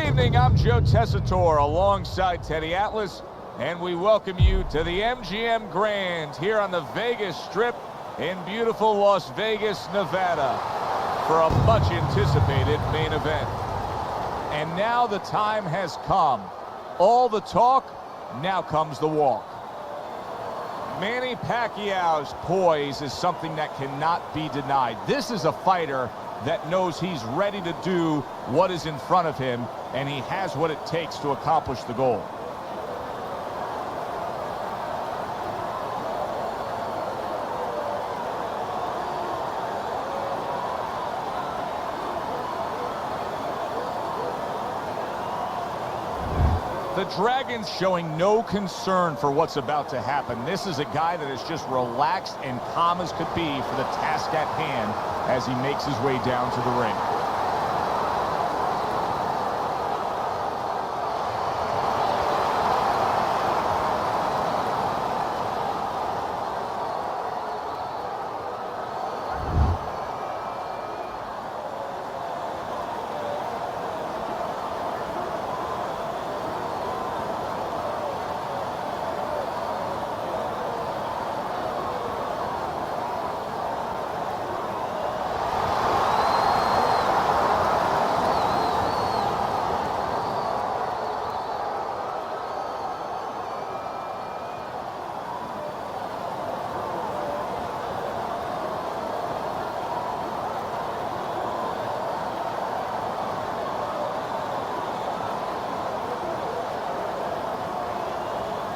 evening, I'm Joe Tessitore alongside Teddy Atlas, and we welcome you to the MGM Grand here on the Vegas Strip in beautiful Las Vegas, Nevada, for a much-anticipated main event. And now the time has come. All the talk, now comes the walk. Manny Pacquiao's poise is something that cannot be denied. This is a fighter that knows he's ready to do what is in front of him, and he has what it takes to accomplish the goal. The Dragon's showing no concern for what's about to happen. This is a guy that is just relaxed and calm as could be for the task at hand as he makes his way down to the ring.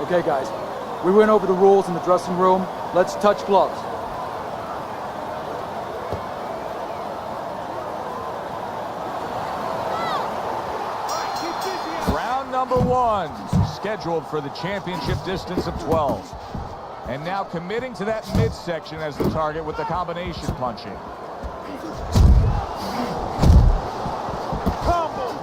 Okay, guys, we went over the rules in the dressing room. Let's touch gloves. Round number one, scheduled for the championship distance of 12. And now committing to that midsection as the target with the combination punching.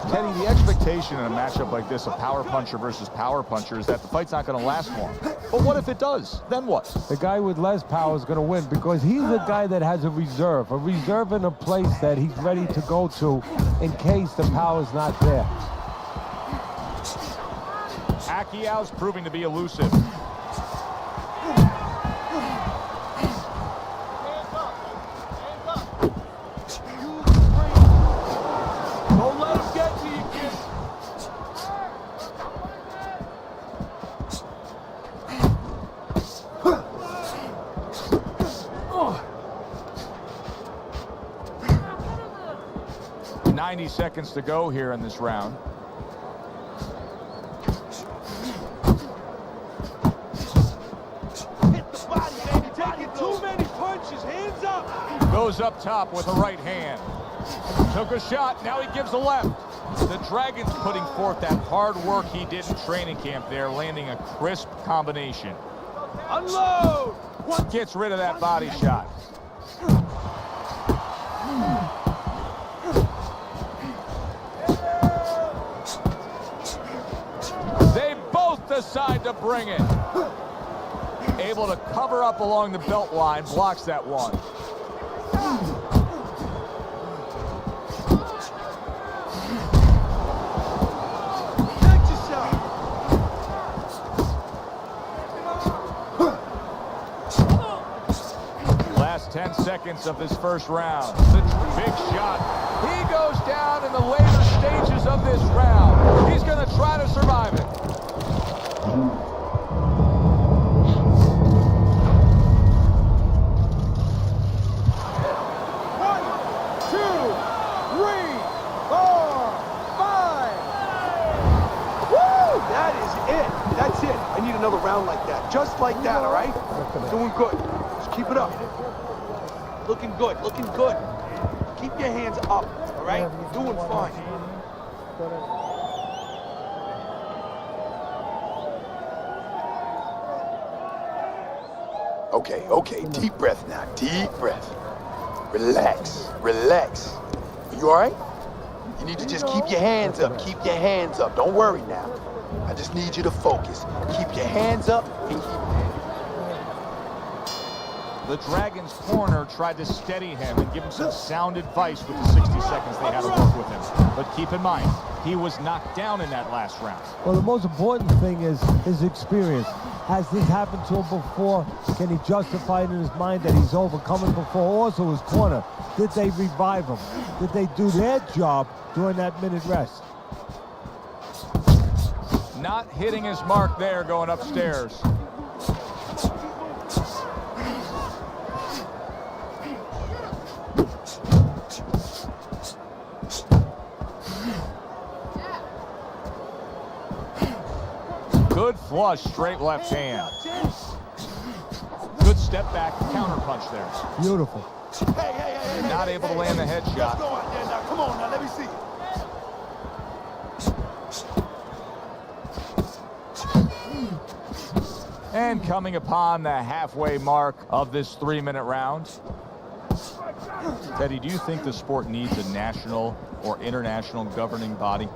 Teddy, the expectation in a matchup like this, a power puncher versus power puncher, is that the fight's not going to last long. But what if it does? Then what? The guy with less power is going to win because he's a guy that has a reserve in a place that he's ready to go to in case the power's not there. Pacquiao's proving to be elusive. Don't let him get to you, kid. 90 seconds to go here in this round. Hit the body, baby. Taking too many punches. Hands up. Goes up top with a right hand. Took a shot, now he gives a left. The Dragon's putting forth that hard work he did in training camp there, landing a crisp combination. Unload. Gets rid of that body shot. They both decide to bring it. Able to cover up along the belt line, blocks that one. Take yourself. Last 10 seconds of this first round. The big shot. He goes down in the later stages of this round. He's going to try to survive it. That's it. I need another round like that. Just like that, all right? Doing good. Just keep it up. Looking good. Looking good. Keep your hands up, all right? Doing fine. Okay. Deep breath now. Deep breath. Relax. Relax. You all right? You need to just keep your hands up. Keep your hands up. Don't worry now. I just need you to focus. Keep your hands up and keep... The Dragon's corner tried to steady him and give him some sound advice with the 60 seconds they had to work with him. But keep in mind, he was knocked down in that last round. Well, the most important thing is his experience. Has this happened to him before? Can he justify it in his mind that he's overcoming before? Also his corner, did they revive him? Did they do their job during that minute rest? Not hitting his mark there going upstairs. Good flush, straight left hand. Good step back, counter punch there. Beautiful. Hey, Not able to land the headshot. Let's go out there now. Come on now, let me see it. And coming upon the halfway mark of this 3-minute round. Teddy, do you think the sport needs a national or international governing body?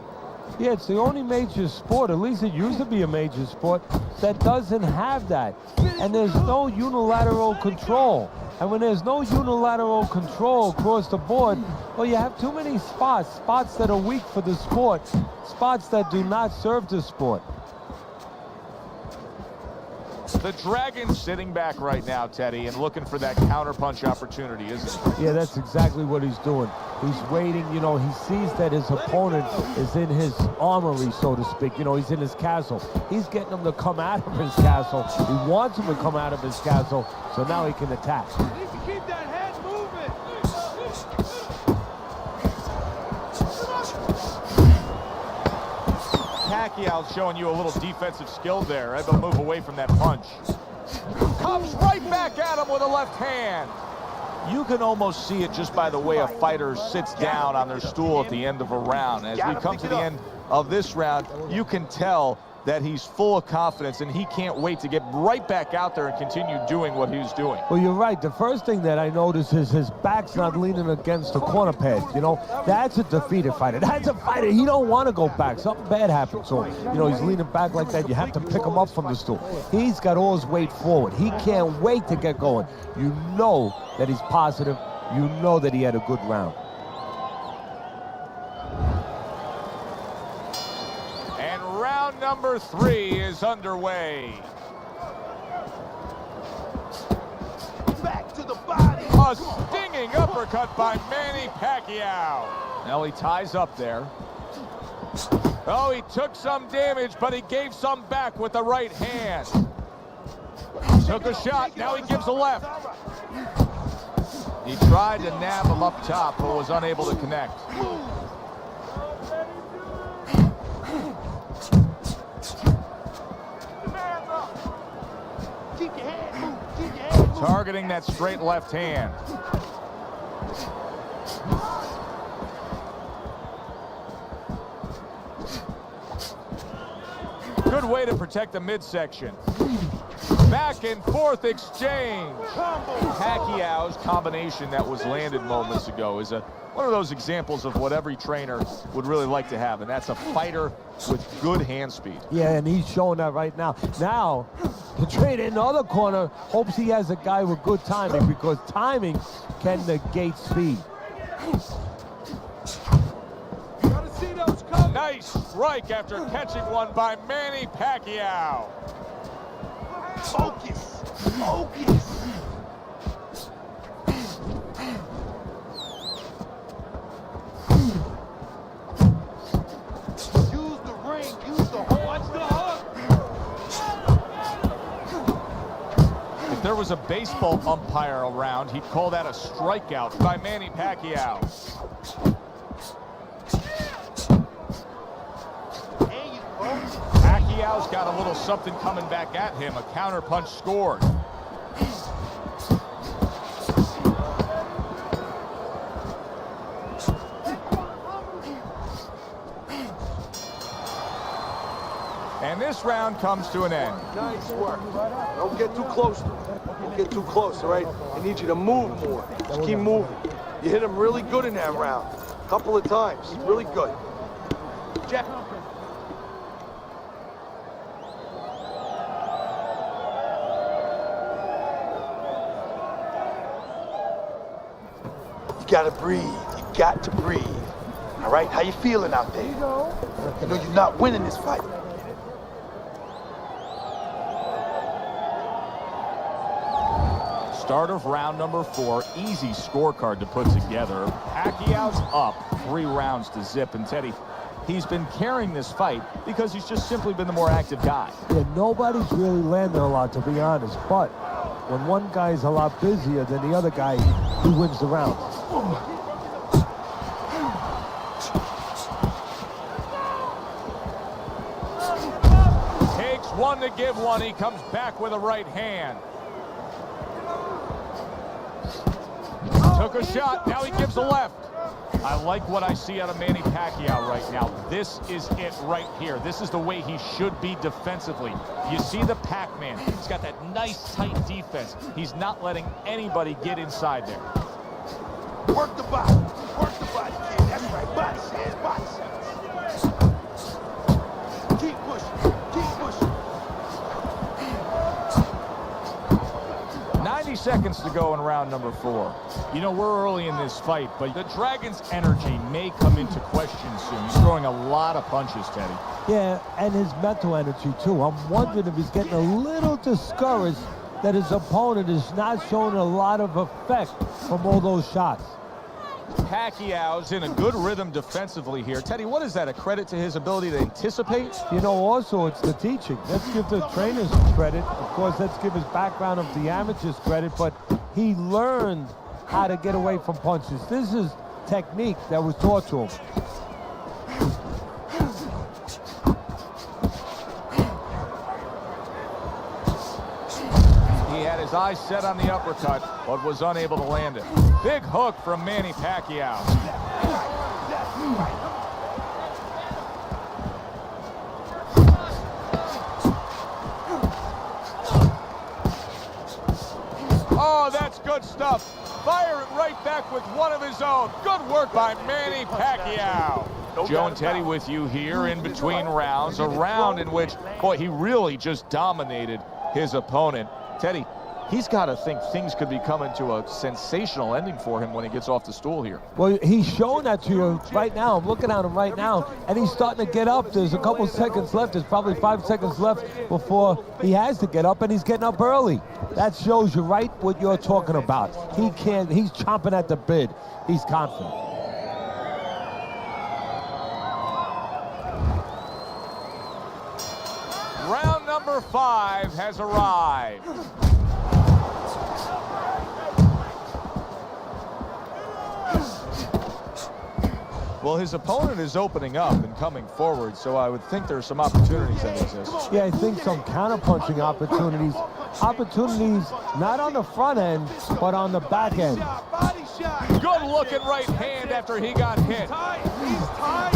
Yeah, it's the only major sport, at least it used to be a major sport, that doesn't have that. And there's no unilateral control. And when there's no unilateral control across the board, well, you have too many spots that are weak for the sport, spots that do not serve the sport. The Dragon's sitting back right now, Teddy, and looking for that counterpunch opportunity, isn't he? Yeah, that's exactly what he's doing. He's waiting, you know, he sees that his opponent is in his armory, so to speak. You know, he's in his castle. He's getting him to come out of his castle. He wants him to come out of his castle, so now he can attack. You need to keep that head moving. Pacquiao's showing you a little defensive skill there. Able to move away from that punch. Comes right back at him with a left hand. You can almost see it just by the way a fighter sits down on their stool at the end of a round. As we come to the end of this round, you can tell that he's full of confidence and he can't wait to get right back out there and continue doing what he's doing. Well, you're right. The first thing that I notice is his back's not leaning against the corner pads. You know, that's a defeated fighter. That's a fighter. He don't want to go back. Something bad happened to him. You know, he's leaning back like that. You have to pick him up from the stool. He's got all his weight forward. He can't wait to get going. You know that he's positive. You know that he had a good round. Round number 3 is underway. Back to the body. A stinging uppercut by Manny Pacquiao. Now he ties up there. Oh, he took some damage, but he gave some back with the right hand. Took a shot, now he gives a left. He tried to nab him up top, but was unable to connect. Targeting that straight left hand. Good way to protect the midsection. Back and forth exchange. Pacquiao's combination that was landed moments ago is one of those examples of what every trainer would really like to have, and that's a fighter with good hand speed. Yeah, and he's showing that right now. Now, the trainer in the other corner hopes he has a guy with good timing, because timing can negate speed. Nice strike after catching one by Manny Pacquiao. Focus. Focus. Use the ring. Use the hook. Watch the hook. If there was a baseball umpire around, he'd call that a strikeout by Manny Pacquiao. Pacquiao's got a little something coming back at him. A counter punch scored. And this round comes to an end. Nice work. Don't get too close. Don't get too close, all right? I need you to move more. Just keep moving. You hit him really good in that round. A couple of times. Really good. Jack. You gotta breathe. You got to breathe. All right, how you feeling out there? You know you're not winning this fight. Start of round number 4. Easy scorecard to put together. Pacquiao's up 3 rounds to zip. And Teddy, he's been carrying this fight because he's just simply been the more active guy. Yeah, nobody's really landing a lot, to be honest. But when one guy's a lot busier than the other guy, he wins the round. Takes one to give one. He comes back with a right hand. Took a shot, now he gives a left. I like what I see out of Manny Pacquiao right now. This is it right here. This is the way he should be defensively. You see the Pac-Man. He's got that nice, tight defense. He's not letting anybody get inside there. Work the body. Work the body, kid. That's right. Body shots. Body shots. Keep pushing. Keep pushing. 90 seconds to go in round number 4. You know, we're early in this fight, but the Dragon's energy may come into question soon. He's throwing a lot of punches, Teddy. Yeah, and his mental energy, too. I'm wondering if he's getting a little discouraged that his opponent is not showing a lot of effect from all those shots. Pacquiao's in a good rhythm defensively here. Teddy, what is that, a credit to his ability to anticipate? You know, also, it's the teaching. Let's give the trainers some credit. Of course, let's give his background of the amateurs credit, but he learned how to get away from punches. This is technique that was taught to him. He had his eyes set on the uppercut, but was unable to land it. Big hook from Manny Pacquiao. Oh, that's good stuff. Fire it right back with one of his own. Good work by Manny Pacquiao. Joe and Teddy with you here in between rounds. A round in which, boy, he really just dominated his opponent. Teddy, he's got to think things could be coming to a sensational ending for him when he gets off the stool here. Well, he's showing that to you right now. I'm looking at him right now, and he's starting to get up. There's a couple seconds left. There's probably 5 seconds left before he has to get up, and he's getting up early. That shows you right what you're talking about. He's chomping at the bit. He's confident. Round number 5 has arrived. Well, his opponent is opening up and coming forward, so I would think there's some opportunities that exist. Yeah, I think some counterpunching opportunities. Opportunities not on the front end, but on the back end. Good looking right hand after he got hit. He's tight.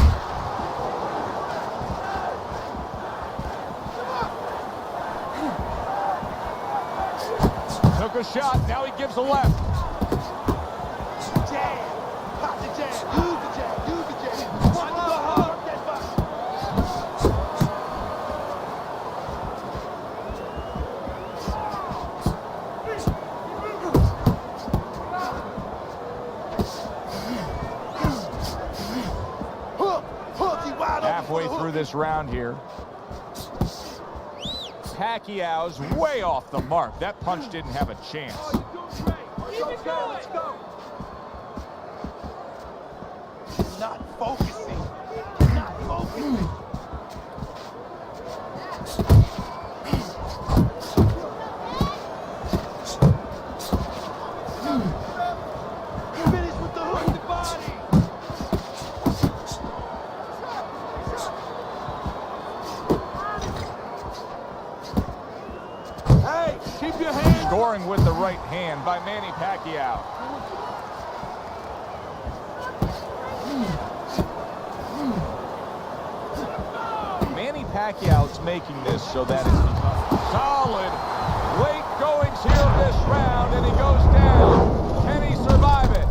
Took a shot, now he gives a left. Jab. Pop the jab. Use the jab. Use the jab. Watch the hook. Halfway through this round here. Pacquiao's way off the mark. That punch didn't have a chance. Keep it going. Let's go. Not focusing. Not focusing. Finish with the hook body. Hey, keep your hands. Scoring with the right hand by Manny Pacquiao. Manny Pacquiao's making this so that it's solid. Late goings here in this round, and he goes down. Can he survive it?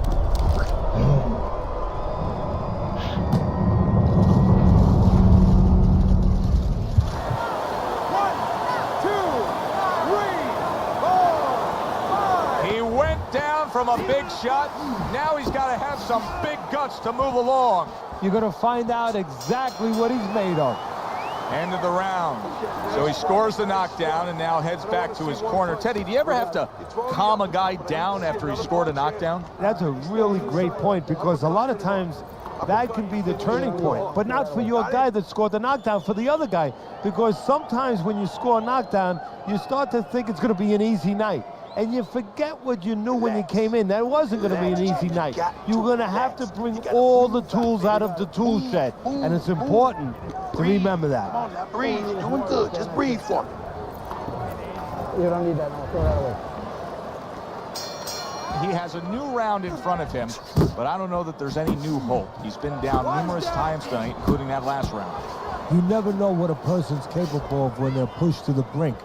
He went down from a big shot. Now he's got to have some big guts to move along. You're going to find out exactly what he's made of. End of the round. So he scores the knockdown and now heads back to his corner. Teddy, do you ever have to calm a guy down after he scored a knockdown? That's a really great point, because a lot of times that can be the turning point, but not for your guy that scored the knockdown, for the other guy, because sometimes when you score a knockdown, you start to think it's going to be an easy night, and you forget what you knew when you came in. That it wasn't going to be an easy night. You're going to have to bring all the tools out of the tool shed, and it's important to remember that. Come on now, breathe. You're doing good. Just breathe for me. You don't need that. No, throw that away. He has a new round in front of him, but I don't know that there's any new hope. He's been down numerous times tonight, including that last round. You never know what a person's capable of when they're pushed to the brink,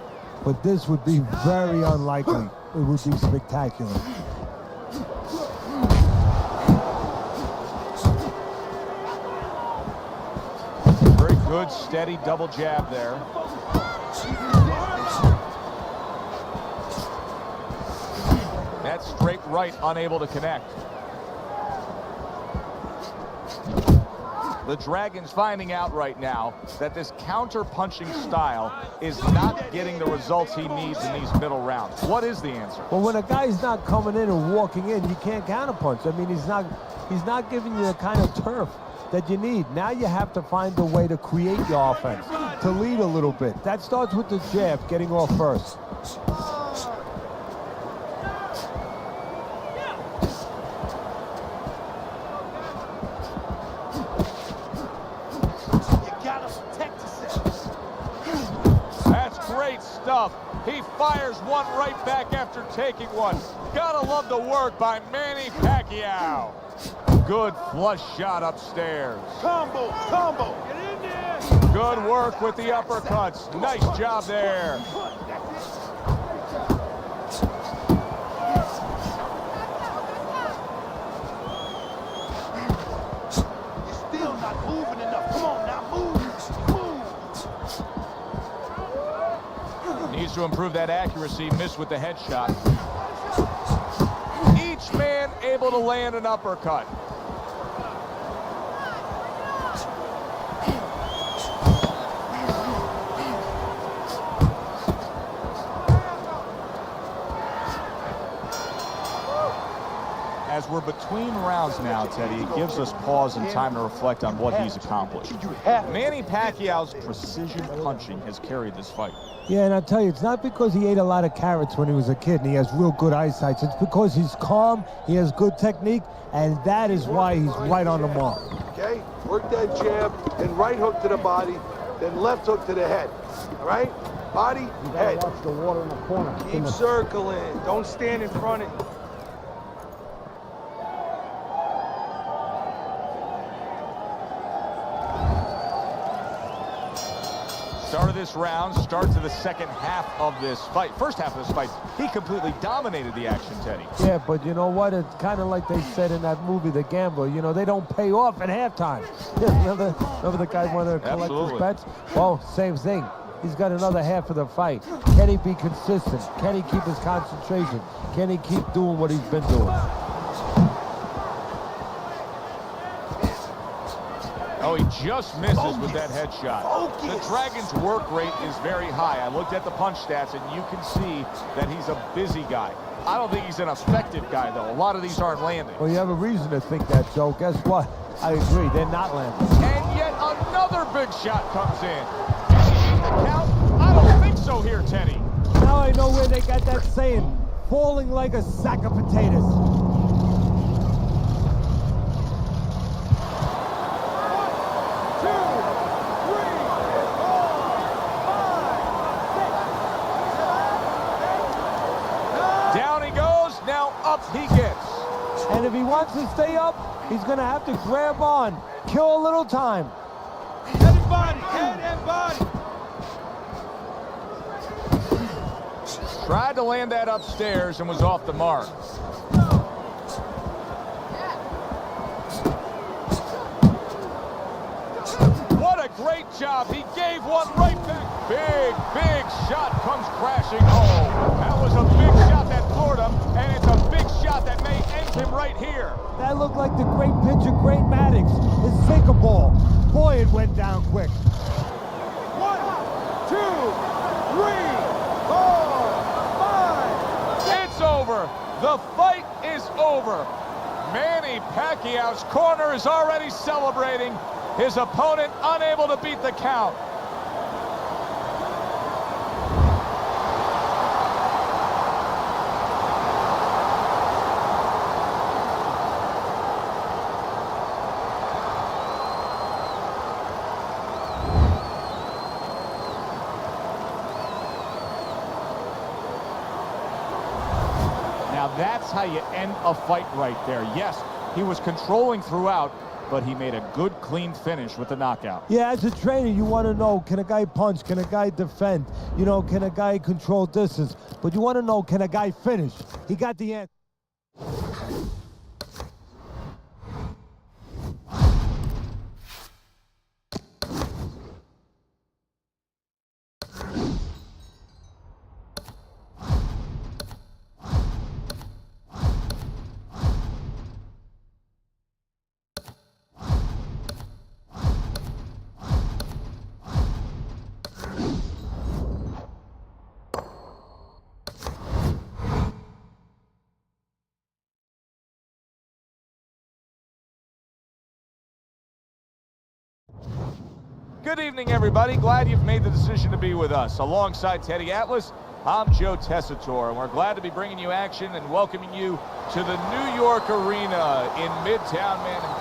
but this would be very unlikely. It would be spectacular. Very good, steady double jab there. That straight right, unable to connect. The Dragon's finding out right now that this counter-punching style is not getting the results he needs in these middle rounds. What is the answer? Well, when a guy's not coming in and walking in, you can't counterpunch. I mean, he's not giving you the kind of turf that you need. Now you have to find a way to create your offense, to lead a little bit. That starts with the jab, getting off first. Stuff. He fires one right back after taking one. Gotta love the work by Manny Pacquiao. Good flush shot upstairs. Combo, combo. Get in there. Good work with the uppercuts. Nice job there. You're still not moving enough. Come on now, move. Needs to improve that accuracy. Missed with the headshot. Each man able to land an uppercut. As we're between rounds now, Teddy, it gives us pause and time to reflect on what he's accomplished. Manny Pacquiao's precision punching has carried this fight. Yeah, and I tell you, it's not because he ate a lot of carrots when he was a kid and he has real good eyesight. It's because he's calm, he has good technique, and that is why he's right on the mark. Okay? Work that jab, then right hook to the body, then left hook to the head. All right? Body, head. Watch the water in the corner. Keep circling. Don't stand in front of you. Start of this round, start to the second half of this fight. First half of this fight, he completely dominated the action, Teddy. Yeah, but you know what? It's kind of like they said in that movie, The Gambler. You know, they don't pay off at halftime. remember the guy wanted to collect his bets? Well, same thing. He's got another half of the fight. Can he be consistent? Can he keep his concentration? Can he keep doing what he's been doing? Oh, he just misses with that headshot. The Dragon's work rate is very high. I looked at the punch stats, and you can see that he's a busy guy. I don't think he's an effective guy, though. A lot of these aren't landing. Well, you have a reason to think that, Joe. Guess what? I agree. They're not landing. And yet another big shot comes in. The count? I don't think so here, Teddy. Now I know where they got that saying, falling like a sack of potatoes. He gets. And if he wants to stay up, he's going to have to grab on, kill a little time. Head and body, head and body. Tried to land that upstairs and was off the mark. What a great job. He gave one right back. Big shot comes crashing home. That was a big shot that floored him, and it's a big shot that may end gets him right here. That looked like the great pitcher, Great Maddox. His sinker ball. Boy, it went down quick. 1, 2, 3, 4, 5. It's over. The fight is over. Manny Pacquiao's corner is already celebrating. His opponent unable to beat the count. Now that's how you end a fight right there. Yes, he was controlling throughout, but he made a good, clean finish with the knockout. Yeah, as a trainer, you want to know, can a guy punch? Can a guy defend? You know, can a guy control distance? But you want to know, can a guy finish? He got the answer. Good evening, everybody. Glad you've made the decision to be with us. Alongside Teddy Atlas, I'm Joe Tessitore, and we're glad to be bringing you action and welcoming you to the New York Arena in Midtown Manhattan.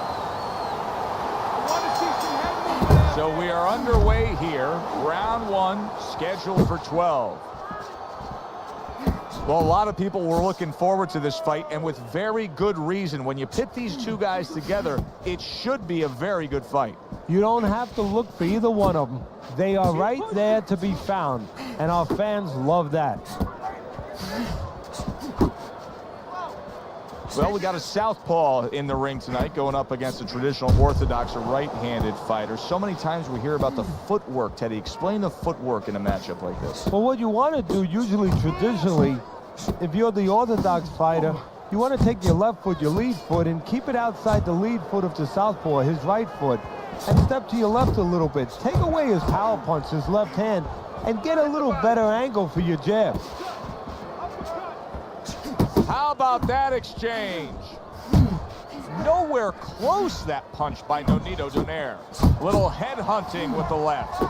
So we are underway here. Round 1, scheduled for 12. Well, a lot of people were looking forward to this fight, and with very good reason. When you pit these two guys together, it should be a very good fight. You don't have to look for either one of them. They are right there to be found, and our fans love that. Well, we got a southpaw in the ring tonight going up against a traditional orthodox or right-handed fighter. So many times we hear about the footwork. Teddy, explain the footwork in a matchup like this. Well, what you want to do, usually, traditionally, if you're the orthodox fighter, you want to take your left foot, your lead foot, and keep it outside the lead foot of the southpaw, his right foot, and step to your left a little bit. Take away his power punch, his left hand, and get a little better angle for your jab. How about that exchange? Nowhere close, that punch by INOUE-DONAIRE. Little head hunting with the left.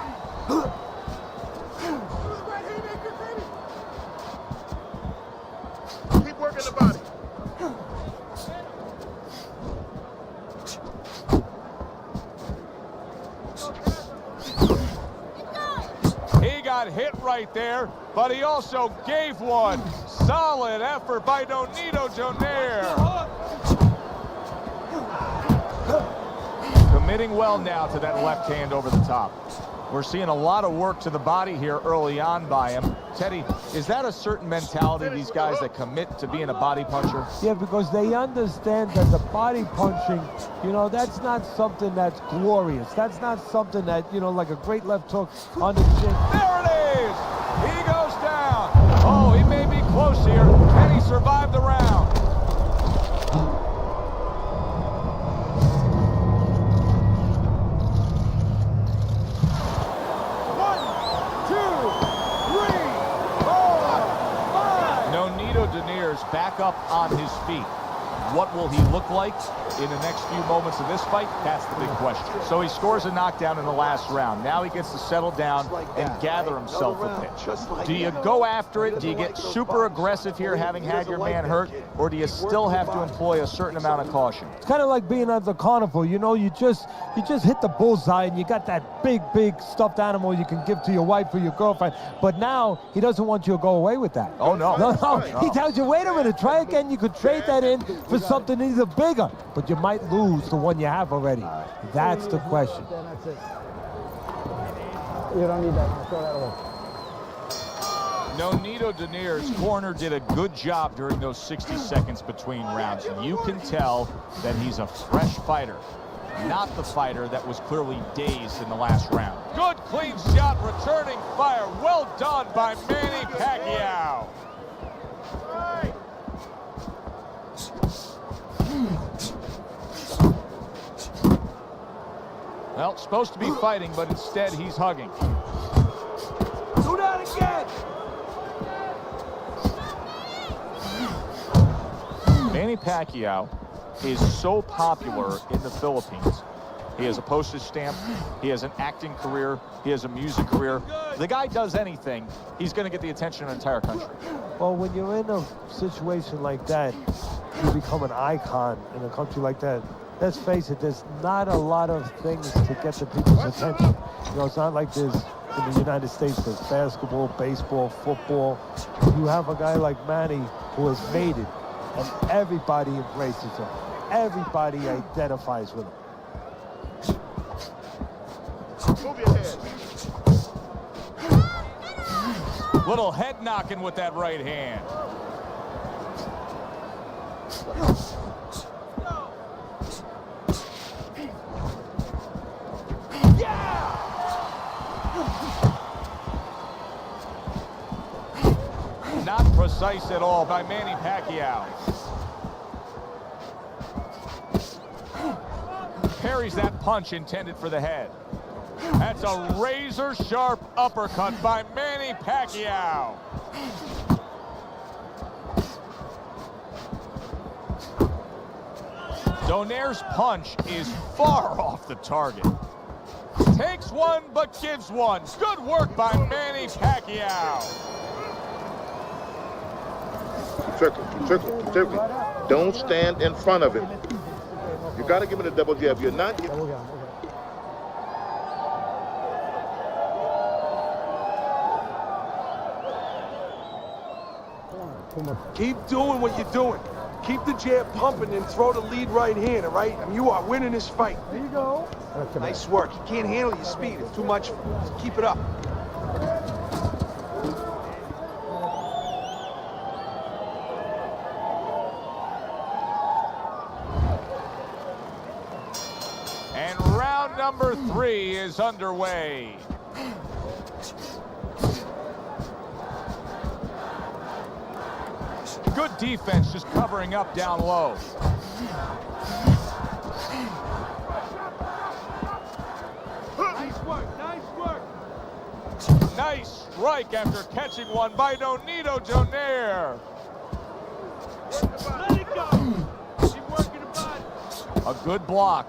Keep working the body. He got hit right there, but he also gave one. Solid effort by INOUE-DONAIRE. Committing well now to that left hand over the top. We're seeing a lot of work to the body here early on by him. Teddy, is that a certain mentality, these guys that commit to being a body puncher? Yeah, because they understand that the body punching, you know, that's not something that's glorious. That's not something that, you know, like a great left hook on the chin. There it is! He goes down. Oh, he may be close here. Can he survive the round? INOUE-DONAIRE's back up on his feet. What will he look like in the next few moments of this fight? That's the big question. So he scores a knockdown in the last round. Now he gets to settle down and gather himself a bit. Do you go after it? Do you get super aggressive here, having had your man hurt? Or do you still have to employ a certain amount of caution? It's kind of like being at the carnival. You know, you just hit the bullseye, and you got that big stuffed animal you can give to your wife or your girlfriend. But now he doesn't want you to go away with that. Oh, no. No. He tells you, wait a minute, try again. You could trade that in for something either bigger, but you might lose the one you have already. That's the question. That's it. You don't need that. Throw that away. INOUE-DONAIRE's corner did a good job during those 60 seconds between rounds. You can tell that he's a fresh fighter, not the fighter that was clearly dazed in the last round. Good clean shot, returning fire. Well done by Manny Pacquiao. Well, supposed to be fighting, but instead he's hugging. Do that again! Manny Pacquiao is so popular in the Philippines. He has a postage stamp, he has an acting career, he has a music career. The guy does anything, he's going to get the attention of an entire country. Well, when you're in a situation like that, you become an icon in a country like that. Let's face it, there's not a lot of things to get the people's attention. You know, it's not like there's in the United States, there's basketball, baseball, football. You have a guy like Manny who has made it, and everybody embraces him. Everybody identifies with him. Move your head. Little head knocking with that right hand. Not precise at all by Manny Pacquiao. Parries that punch intended for the head. That's a razor-sharp uppercut by Manny Pacquiao. Donaire's punch is far off the target. Takes one, but gives one. Good work by Manny Pacquiao. Circle. Don't stand in front of him. You got to give him a double jab. You're not giving... Keep doing what you're doing. Keep the jab pumping and throw the lead right hand, all right? I mean, you are winning this fight. There you go. Nice work. You can't handle your speed. It's too much. Just keep it up. And round number 3 is underway. Good defense, just covering up down low. Nice work. Nice work. Nice strike after catching one by INOUE-DONAIRE. Let it go. Keep working the body. A good block.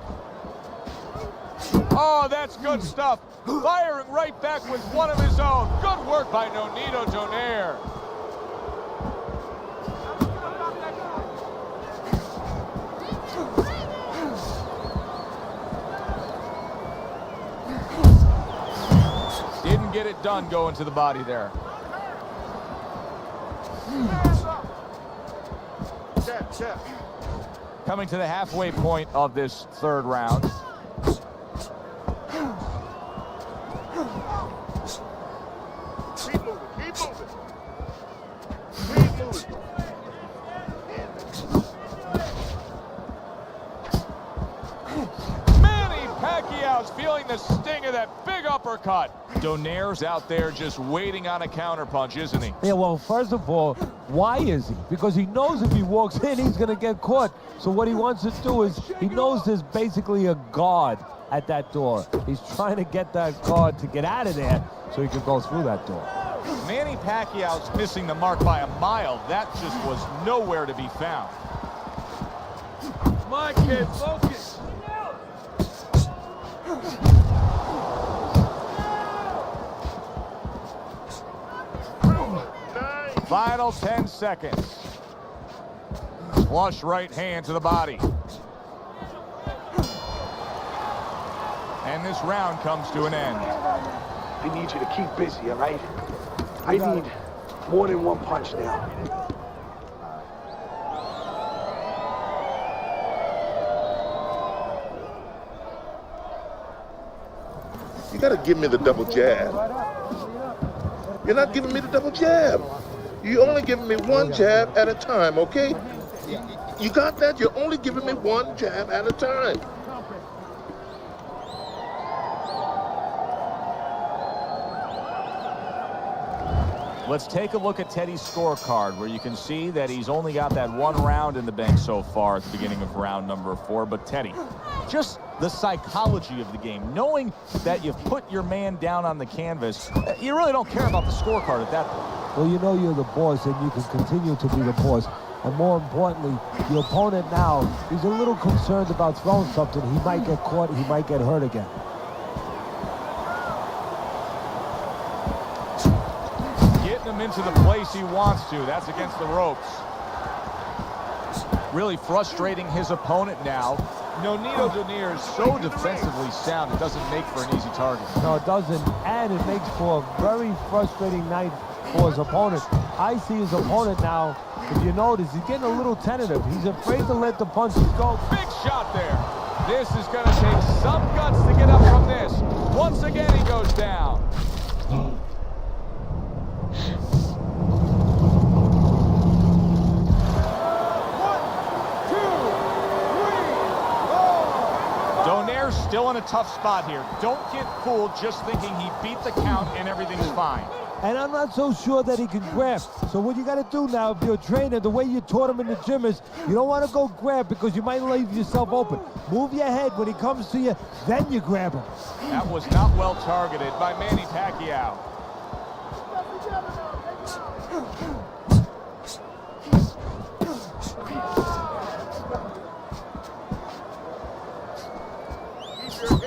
Oh, that's good stuff. Firing right back with one of his own. Good work by INOUE-DONAIRE. Didn't get it done going to the body there. Tap. Coming to the halfway point of this 3rd round. Keep moving. Manny Pacquiao's feeling the sting of that big uppercut. Donaire's out there just waiting on a counterpunch, isn't he? Yeah, well, first of all, why is he? Because he knows if he walks in, he's going to get caught. So what he wants to do is, he knows there's basically a guard at that door. He's trying to get that guard to get out of there so he can go through that door. Manny Pacquiao's missing the mark by a mile. That just was nowhere to be found. Come on, kid. Focus. Final 10 seconds. Flush right hand to the body. And this round comes to an end. I need you to keep busy, all right? I need more than one punch now. You got to give me the double jab. You're not giving me the double jab. You're only giving me one jab at a time, okay? You got that? You're only giving me one jab at a time. Let's take a look at Teddy's scorecard, where you can see that he's only got that 1 round in the bank so far at the beginning of round number 4. But Teddy, just the psychology of the game, knowing that you've put your man down on the canvas, you really don't care about the scorecard at that point. Well, you know you're the boss, and you can continue to be the boss. And more importantly, the opponent now, he's a little concerned about throwing something. He might get caught, he might get hurt again. Getting him into the place he wants to. That's against the ropes. Really frustrating his opponent now. INOUE-DONAIRE is so defensively sound, it doesn't make for an easy target. No, it doesn't, and it makes for a very frustrating night for his opponent. I see his opponent now, if you notice, he's getting a little tentative. He's afraid to let the punches go. Big shot there. This is going to take some guts to get up from this. Once again, he goes down. Donaire's still in a tough spot here. Don't get fooled just thinking he beat the count and everything's fine. And I'm not so sure that he can grab. So what you got to do now, if you're a trainer, the way you taught him in the gym is, you don't want to go grab because you might leave yourself open. Move your head when he comes to you, then you grab him. That was not well targeted by Manny Pacquiao.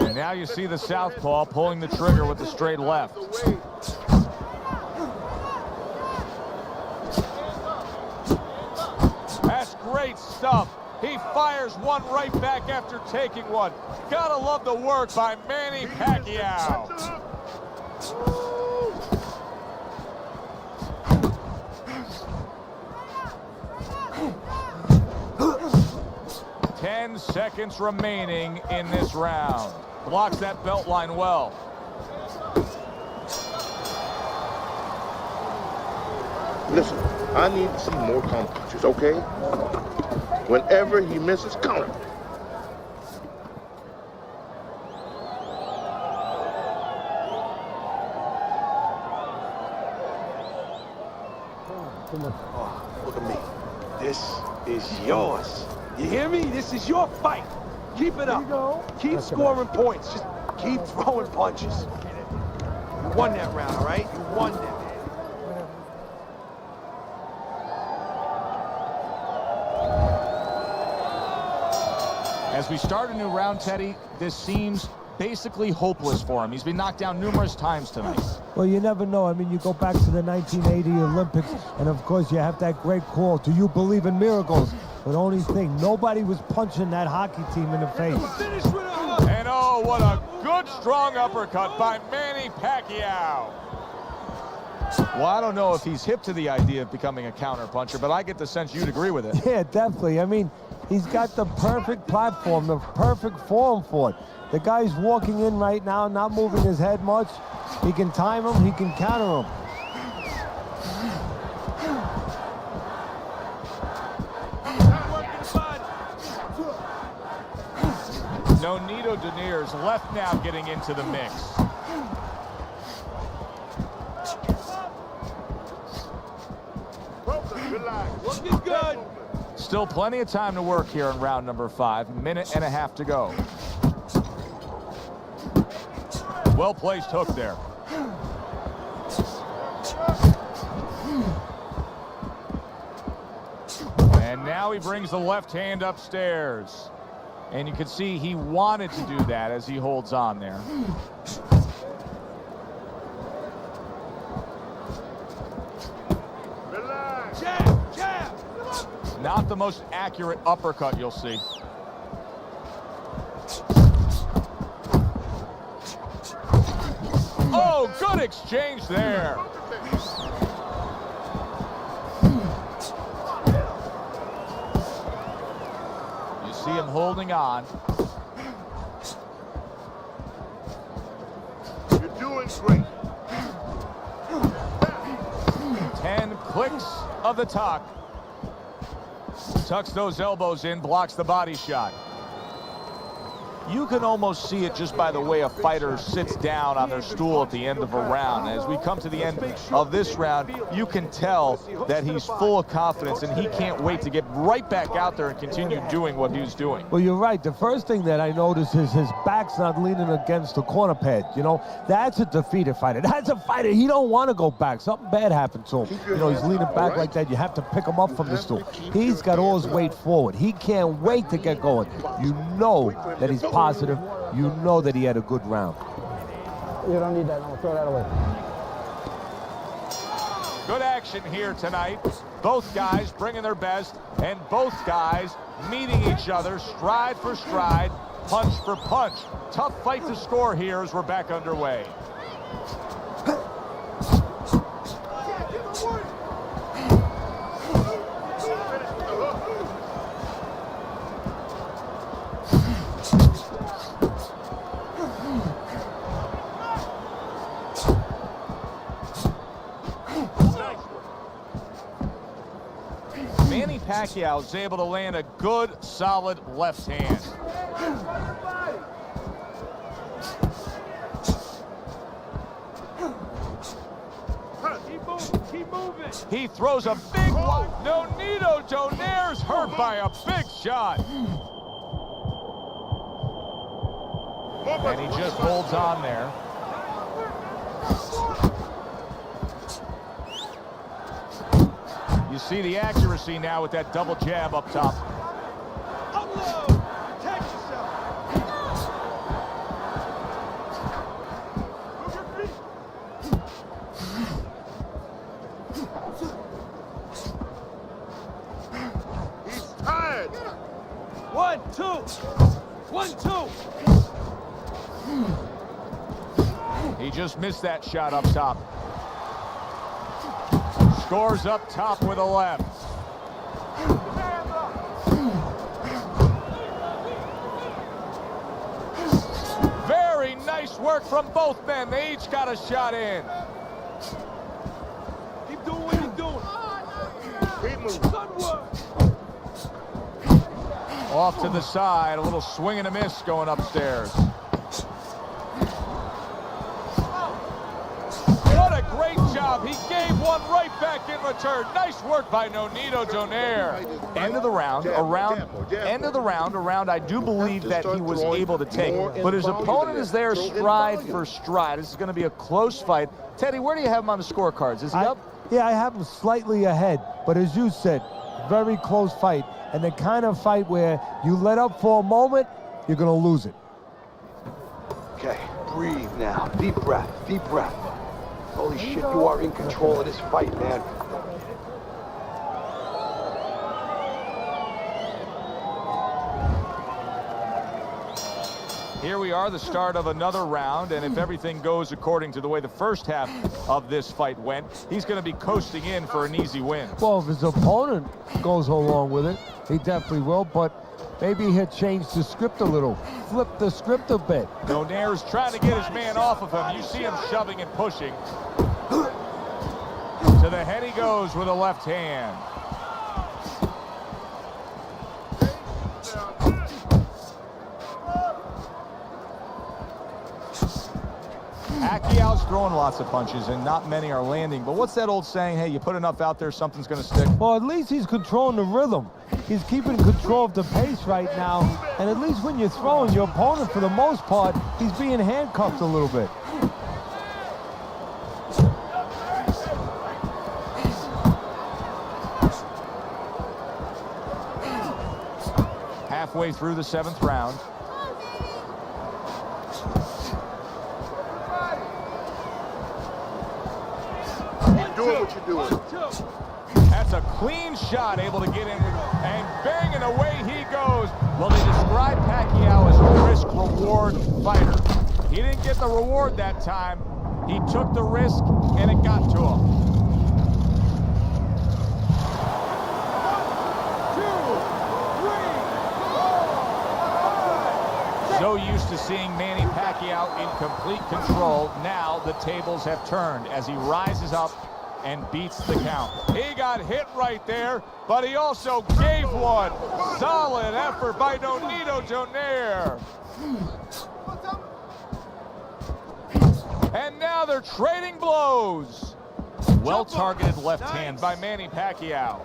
And now you see the southpaw pulling the trigger with the straight left. That's great stuff. He fires one right back after taking one. Gotta love the work by Manny Pacquiao. Ten seconds remaining in this round. Blocks that belt line well. Listen, I need to see more counter punches, okay? Whenever he misses, count him. Oh, look at me. This is yours. You hear me? This is your fight. Keep it up. Keep scoring points. Just keep throwing punches. You won that round, all right? You won that. As we start a new round, Teddy, this seems basically hopeless for him. He's been knocked down numerous times tonight. Well, you never know. I mean, you go back to the 1980 Olympics, and of course you have that great call, "Do you believe in miracles?" But the only thing, nobody was punching that hockey team in the face. And oh, what a good, strong uppercut by Manny Pacquiao. Well, I don't know if he's hip to the idea of becoming a counter puncher, but I get the sense you'd agree with it. Yeah, definitely. I mean, he's got the perfect platform, the perfect form for it. The guy's walking in right now, not moving his head much. He can time him, he can counter him. INOUE-DONAIRE's left now getting into the mix. Looking good. Still plenty of time to work here in round number 5. Minute and a half to go. Well-placed hook there. And now he brings the left hand upstairs. And you can see he wanted to do that as he holds on there. Jab, jab. Not the most accurate uppercut you'll see. Oh, good exchange there. You see him holding on. You're doing great. 10 clicks of the tuck. Tucks those elbows in, blocks the body shot. you can almost see it just by the way a fighter sits down on their stool at the end of a round. As we come to the end of this round, you can tell that he's full of confidence, and he can't wait to get right back out there and continue doing what he's doing. Well, you're right. The first thing that I notice is his back's not leaning against the corner pad. You know, that's a defeated fighter. That's a fighter. He don't want to go back. Something bad happened to him. You know, he's leaning back like that. You have to pick him up from the stool. He's got all his weight forward. He can't wait to get going. You know that he's positive. You know that he had a good round. You don't need that. I'm going to throw that away. Good action here tonight. Both guys bringing their best, and both guys meeting each other stride for stride, punch for punch. Tough fight to score here as we're back underway. Pacquiao is able to land a good, solid left hand. Keep moving. He throws a big one. INOUE-DONAIRE's hurt by a big shot. And he just holds on there. You see the accuracy now with that double jab up top. Upload. Take yourself. Move your feet. He's tired. 1, 2. 1, 2. He just missed that shot up top. Scores up top with a left. Very nice work from both men. They each got a shot in. Keep doing what you're doing. Keep moving. Off to the side, a little swing and a miss going upstairs. What a great job. He gave one right back in return. Nice work by INOUE-DONAIRE. End of the round, a round I do believe that he was able to take. But his opponent is there stride for stride. This is going to be a close fight. Teddy, where do you have him on the scorecards? Is he up? Yeah, I have him slightly ahead. But as you said, very close fight. And the kind of fight where you let up for a moment, you're going to lose it. Okay, breathe now. Deep breath, deep breath. Holy shit, you are in control of this fight, man. Here we are, the start of another round, and if everything goes according to the way the first half of this fight went, he's going to be coasting in for an easy win. Well, if his opponent goes along with it, he definitely will, but maybe he'll change the script a little, flip the script a bit. Donaire's trying to get his man off of him. You see him shoving and pushing. To the head he goes with a left hand. Pacquiao's throwing lots of punches and not many are landing. But what's that old saying? Hey, you put enough out there, something's going to stick. Well, at least he's controlling the rhythm. He's keeping control of the pace right now. And at least when you're throwing, your opponent, for the most part, he's being handcuffed a little bit. Halfway through the 7th round. Doing what you're doing. That's a clean shot, able to get in, and bang, and away he goes. Well, they describe Pacquiao as a risk-reward fighter. He didn't get the reward that time. He took the risk, and it got to him. 1, 2, 3, 4. So used to seeing Manny Pacquiao in complete control, now the tables have turned as he rises up and beats the count. He got hit right there, but he also gave one. Solid effort by INOUE-DONAIRE. And now they're trading blows. Well-targeted left hand by Manny Pacquiao.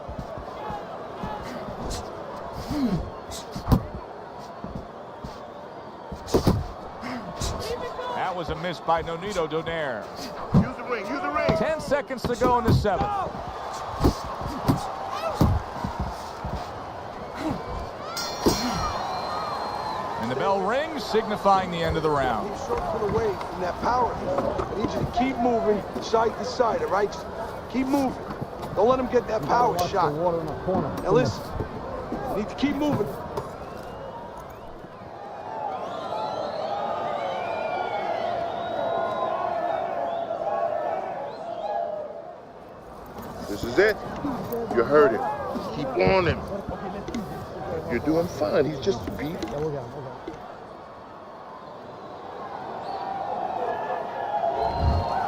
That was a miss by INOUE-DONAIRE. Use the ring, use the ring. 10 seconds to go in the 7th. And the bell rings, signifying the end of the round. Keep shorting away from that power. I need you to keep moving side to side, all right? Just keep moving. Don't let him get that power shot. Now listen, you need to keep moving. This is it. You heard him. Keep on him. You're doing fine. He's just beat.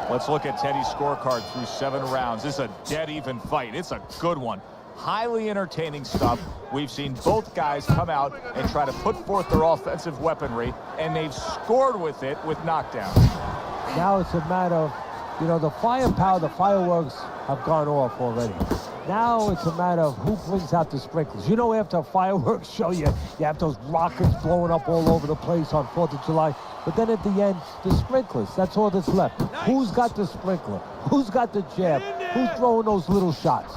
Let's look at Teddy's scorecard through 7 rounds. This is a dead-even fight. It's a good one. Highly entertaining stuff. We've seen both guys come out and try to put forth their offensive weaponry, and they've scored with it with knockdowns. Now it's a matter of, you know, the firepower, the fireworks have gone off already. Now it's a matter of who brings out the sprinklers. You know, after a fireworks show, you have those rockets blowing up all over the place on 4th of July. But then at the end, the sprinklers, that's all that's left. Nice. Who's got the sprinkler? Who's got the jab? Who's throwing those little shots?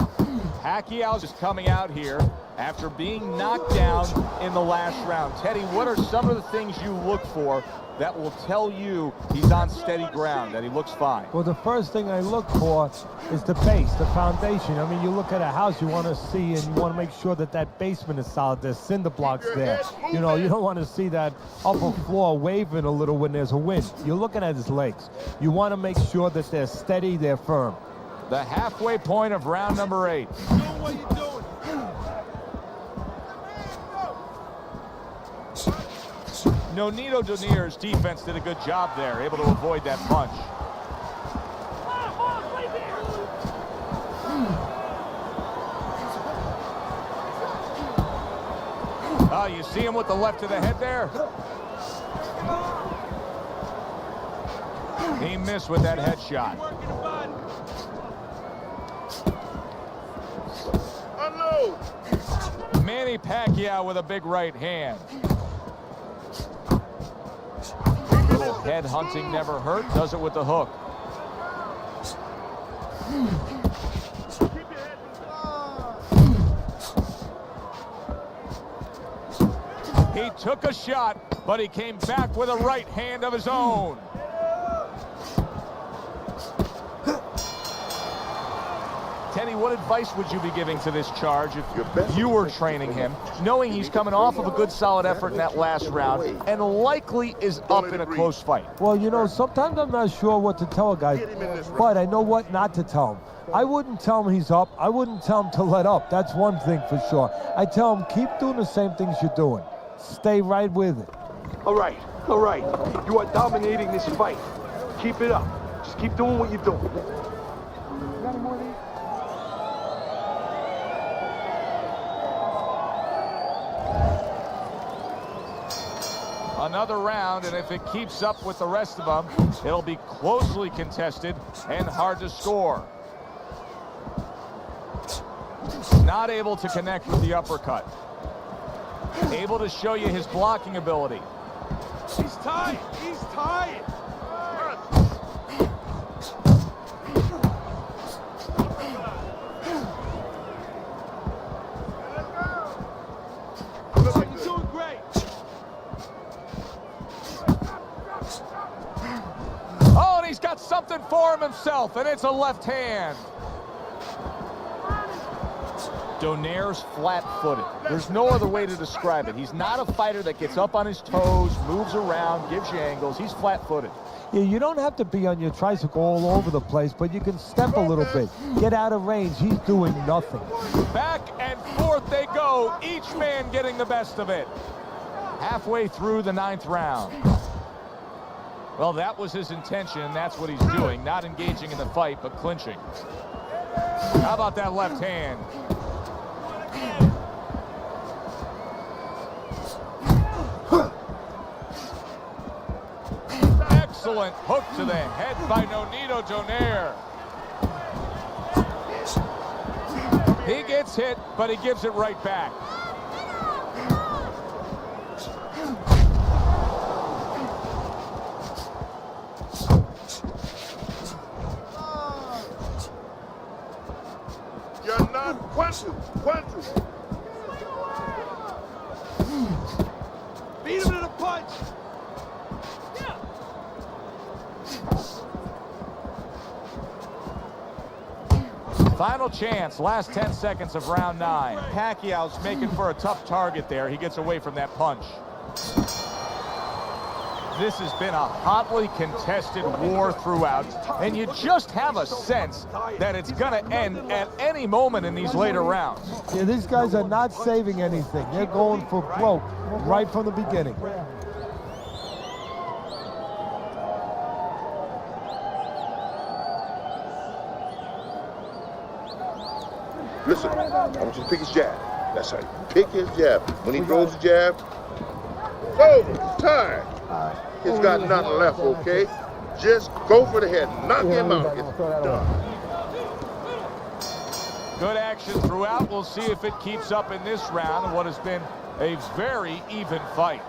Pacquiao is coming out here after being knocked down in the last round. Teddy, what are some of the things you look for that will tell you he's on steady ground, that he looks fine? Well, the first thing I look for is the base, the foundation. I mean, you look at a house, you want to see, and you want to make sure that that basement is solid. There's cinder blocks there. You know, you don't want to see that upper floor waving a little when there's a wind. You're looking at his legs. You want to make sure that they're steady, they're firm. The halfway point of round number 8. INOUE-DONAIRE's defense did a good job there, able to avoid that punch. Oh, you see him with the left to the head there? He missed with that headshot. Unload. Manny Pacquiao with a big right hand. Little head hunting never hurt, does it with the hook. He took a shot, but he came back with a right hand of his own. Teddy, what advice would you be giving to this charge if you were training him, knowing he's coming off of a good solid effort in that last round and likely is up in a close fight? Well, you know, sometimes I'm not sure what to tell a guy, but I know what not to tell him. I wouldn't tell him he's up. I wouldn't tell him to let up. That's one thing for sure. I tell him, keep doing the same things you're doing. Stay right with it. All right. You are dominating this fight. Keep it up. Just keep doing what you're doing. Another round, and if it keeps up with the rest of them, it'll be closely contested and hard to score. Not able to connect with the uppercut. Able to show you his blocking ability. He's tied. You're doing great. Oh, and he's got something for himself, and it's a left hand. Donaire's flat-footed. There's no other way to describe it. He's not a fighter that gets up on his toes, moves around, gives you angles. He's flat-footed. Yeah, you don't have to be on your tricycle all over the place, but you can step a little bit. Get out of range. He's doing nothing. Back and forth they go, each man getting the best of it. Halfway through the 9th round. Well, that was his intention. That's what he's doing. Not engaging in the fight, but clinching. How about that left hand? excellent hook to the head by INOUE-DONAIRE. He gets hit, but he gives it right back. You're not quantum. Beat him to the punch. Final chance, last 10 seconds of round 9. Pacquiao's making for a tough target there. He gets away from that punch. This has been a hotly contested war throughout, and you just have a sense that it's going to end at any moment in these later rounds. Yeah, these guys are not saving anything. They're going for broke right from the beginning. Listen, I want you to pick his jab. That's right. Pick his jab. When he throws the jab, it's over. It's tired. He's got nothing left, okay? Just go for the head. Knock him out. It's done. Good action throughout. We'll see if it keeps up in this round, what has been a very even fight.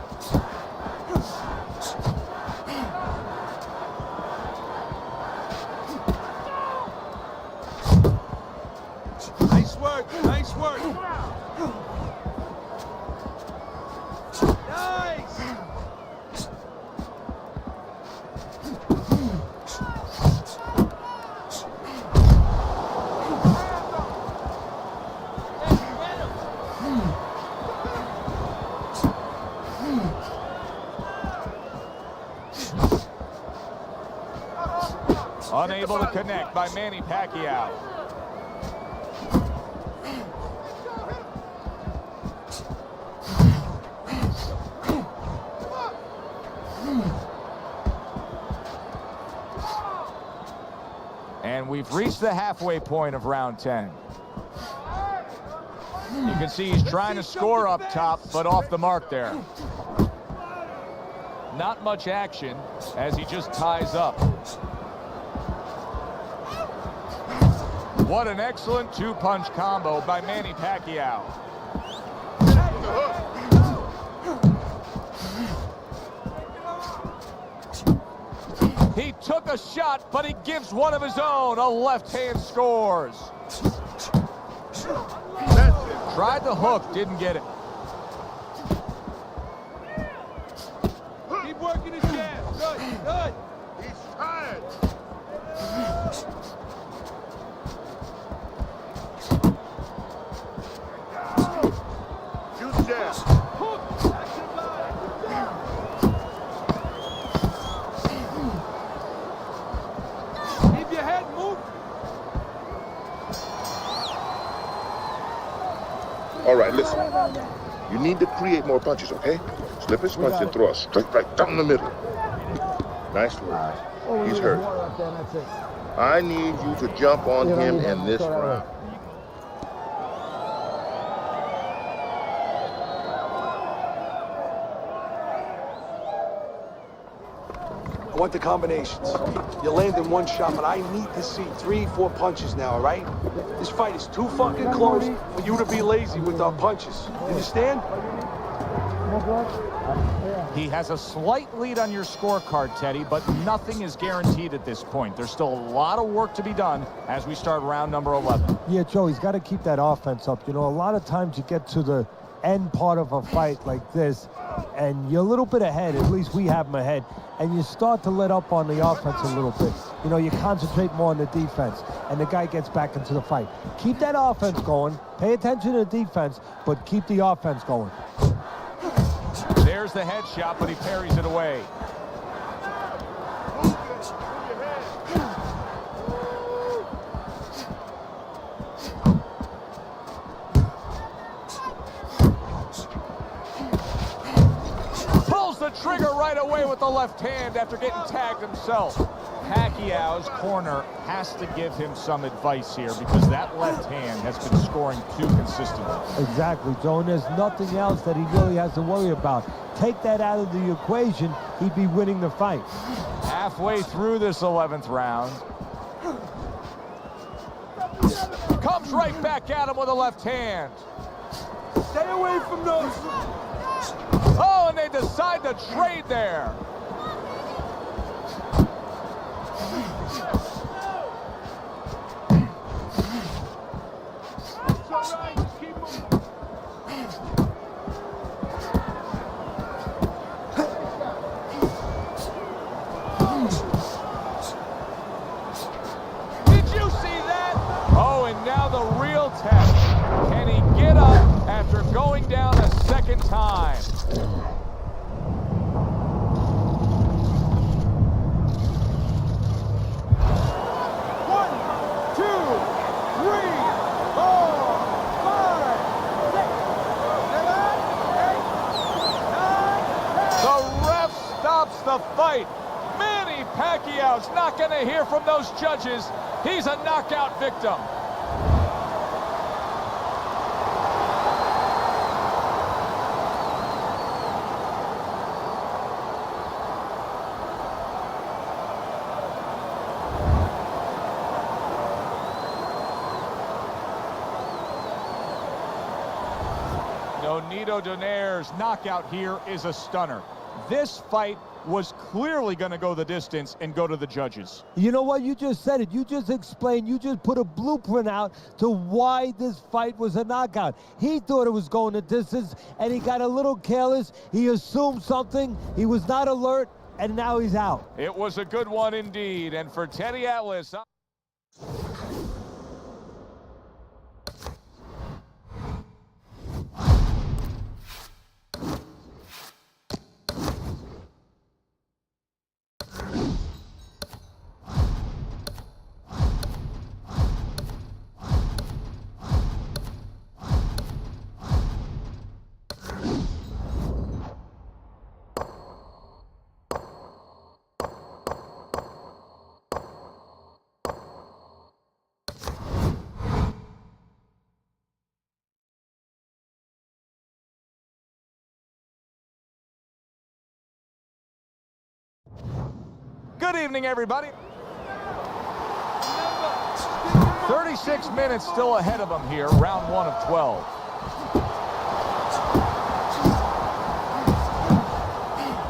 Nice work. Nice work. Nice. Unable to connect by Manny Pacquiao. And we've reached the halfway point of round 10. You can see he's trying to score up top, but off the mark there. Not much action as he just ties up. What an excellent two-punch combo by Manny Pacquiao. He took a shot, but he gives one of his own. A left hand scores. Tried the hook, didn't get it. Keep working his jab. Good, good. He's tired. Use jab. Keep your head moving. All right, listen. You need to create more punches, okay? Slip his punch and throw a straight right down the middle. Nice work. He's hurt. I need you to jump on him in this round. I want the combinations. You're landing one shot, but I need to see 3, 4 punches now, all right? This fight is too fucking close for you to be lazy with our punches. You understand? He has a slight lead on your scorecard, Teddy, but nothing is guaranteed at this point. There's still a lot of work to be done as we start round number 11. Yeah, Joe, he's got to keep that offense up. You know, a lot of times you get to the end part of a fight like this, and you're a little bit ahead, at least we have him ahead, and you start to let up on the offense a little bit. You know, you concentrate more on the defense, and the guy gets back into the fight. Keep that offense going, pay attention to the defense, but keep the offense going. There's the headshot, but he parries it away. Pulls the trigger right away with the left hand after getting tagged himself. Pacquiao's corner has to give him some advice here because that left hand has been scoring too consistently. Exactly, Joe, and there's nothing else that he really has to worry about. Take that out of the equation, he'd be winning the fight. Halfway through this 11th round. Comes right back at him with a left hand. Stay away from those. Oh, and they decide to trade there. Did you see that? Oh, and now the real test. Can he get up after going down a second time? Stops the fight. Manny Pacquiao's not going to hear from those judges. He's a knockout victim. INOUE-DONAIRE's knockout here is a stunner. This fight was clearly going to go the distance and go to the judges. You know what? You just said it. You just explained. You just put a blueprint out to why this fight was a knockout. He thought it was going the distance, and he got a little careless. He assumed something. He was not alert, and now he's out. It was a good one indeed. And for Teddy Atlas... Good evening, everybody. 36 minutes still ahead of him here, round 1 of 12.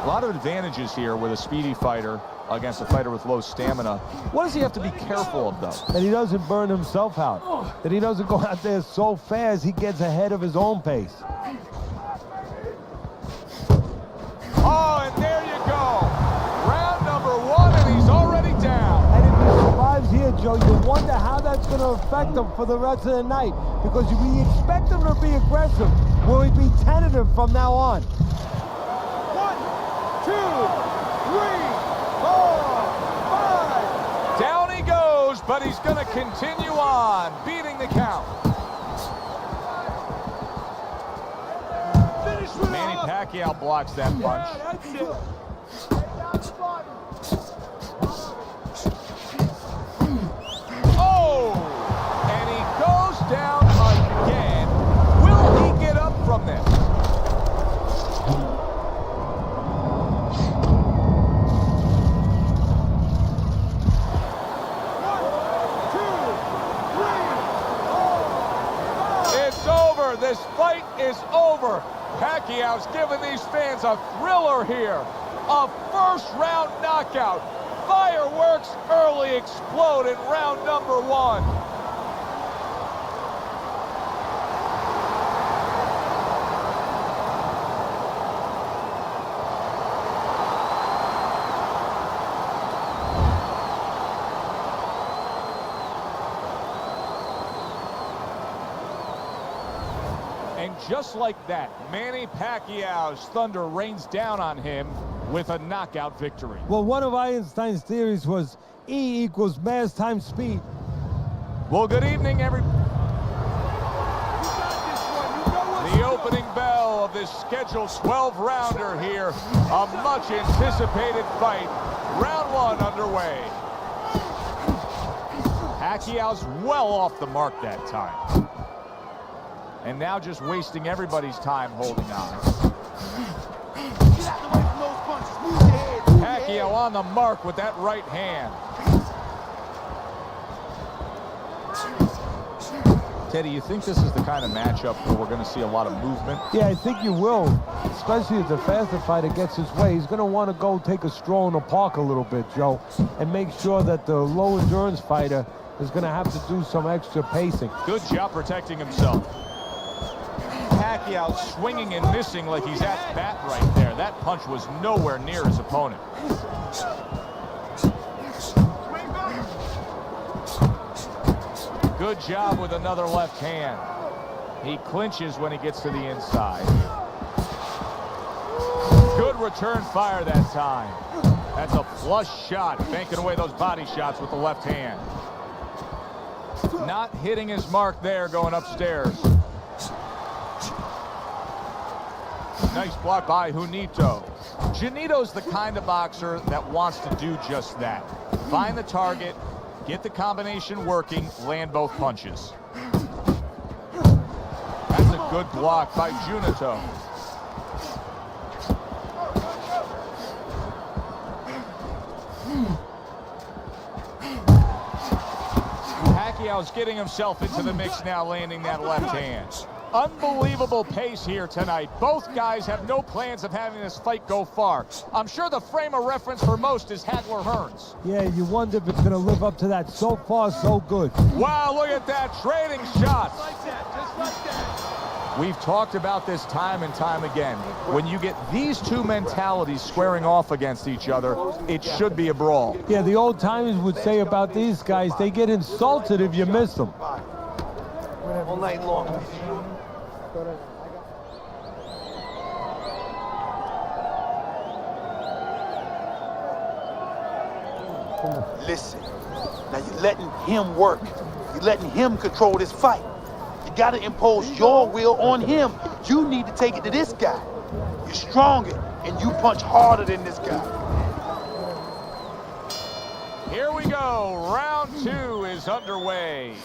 A lot of advantages here with a speedy fighter against a fighter with low stamina. What does he have to be careful of, though? That he doesn't burn himself out. That he doesn't go out there so fast he gets ahead of his own pace. Oh, and there you go. Round number 1, and he's already down. And if he survives here, Joe, you wonder how that's going to affect him for the rest of the night. Because we expect him to be aggressive. Will he be tentative from now on? 1, 2, 3, 4, 5. Down he goes, but he's going to continue on, beating the count. Manny Pacquiao blocks that punch. Oh! And he goes down again. Will he get up from this? It's over. This fight is over. Pacquiao's giving these fans a thriller here. A first-round knockout. Fireworks early explode in round number 1. And just like that, Manny Pacquiao's thunder rains down on him with a knockout victory. Well, one of Einstein's theories was E equals mass times speed. Well, good evening, everybody. The opening bell of this scheduled 12-rounder here. A much-anticipated fight. Round 1 underway. Pacquiao's well off the mark that time. And now just wasting everybody's time holding on. Pacquiao on the mark with that right hand. Teddy, you think this is the kind of matchup where we're going to see a lot of movement? Yeah, I think you will, especially if the faster fighter gets his way. He's going to want to go take a stroll in the park a little bit, Joe, and make sure that the low endurance fighter is going to have to do some extra pacing. Good job protecting himself. Pacquiao swinging and missing like he's at bat right there. That punch was nowhere near his opponent. Good job with another left hand. He clinches when he gets to the inside. Good return fire that time. That's a flush shot, banking away those body shots with the left hand. Not hitting his mark there, going upstairs. Nice block by Junito. Junito's the kind of boxer that wants to do just that. Find the target, get the combination working, land both punches. That's a good block by Junito. Pacquiao's getting himself into the mix now, landing that left hand. Unbelievable pace here tonight. Both guys have no plans of having this fight go far. I'm sure the frame of reference for most is Hagler-Hearns. Yeah, you wonder if it's going to live up to that. So far, so good. Wow, look at that, trading shots. Just like that, just like that. We've talked about this time and time again. When you get these two mentalities squaring off against each other, it should be a brawl. Yeah, the old timers would say about these guys, they get insulted if you miss them. All night long. Listen, now you're letting him work. You're letting him control this fight. You gotta impose your will on him. You need to take it to this guy. You're stronger, and you punch harder than this guy. Here we go. Round two is underway.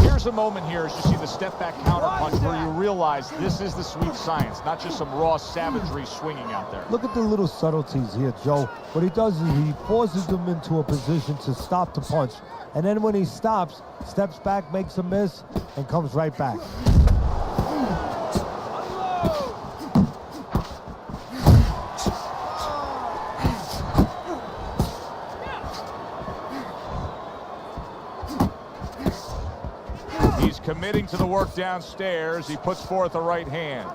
Here's a moment here as you see the step back counter punch where you realize this is the sweet science, not just some raw savagery swinging out there. Look at the little subtleties here, Joe. What he does is he forces them into a position to stop the punch. And then when he stops, steps back, makes a miss, and comes right back. He's committing to the work downstairs. He puts forth a right hand.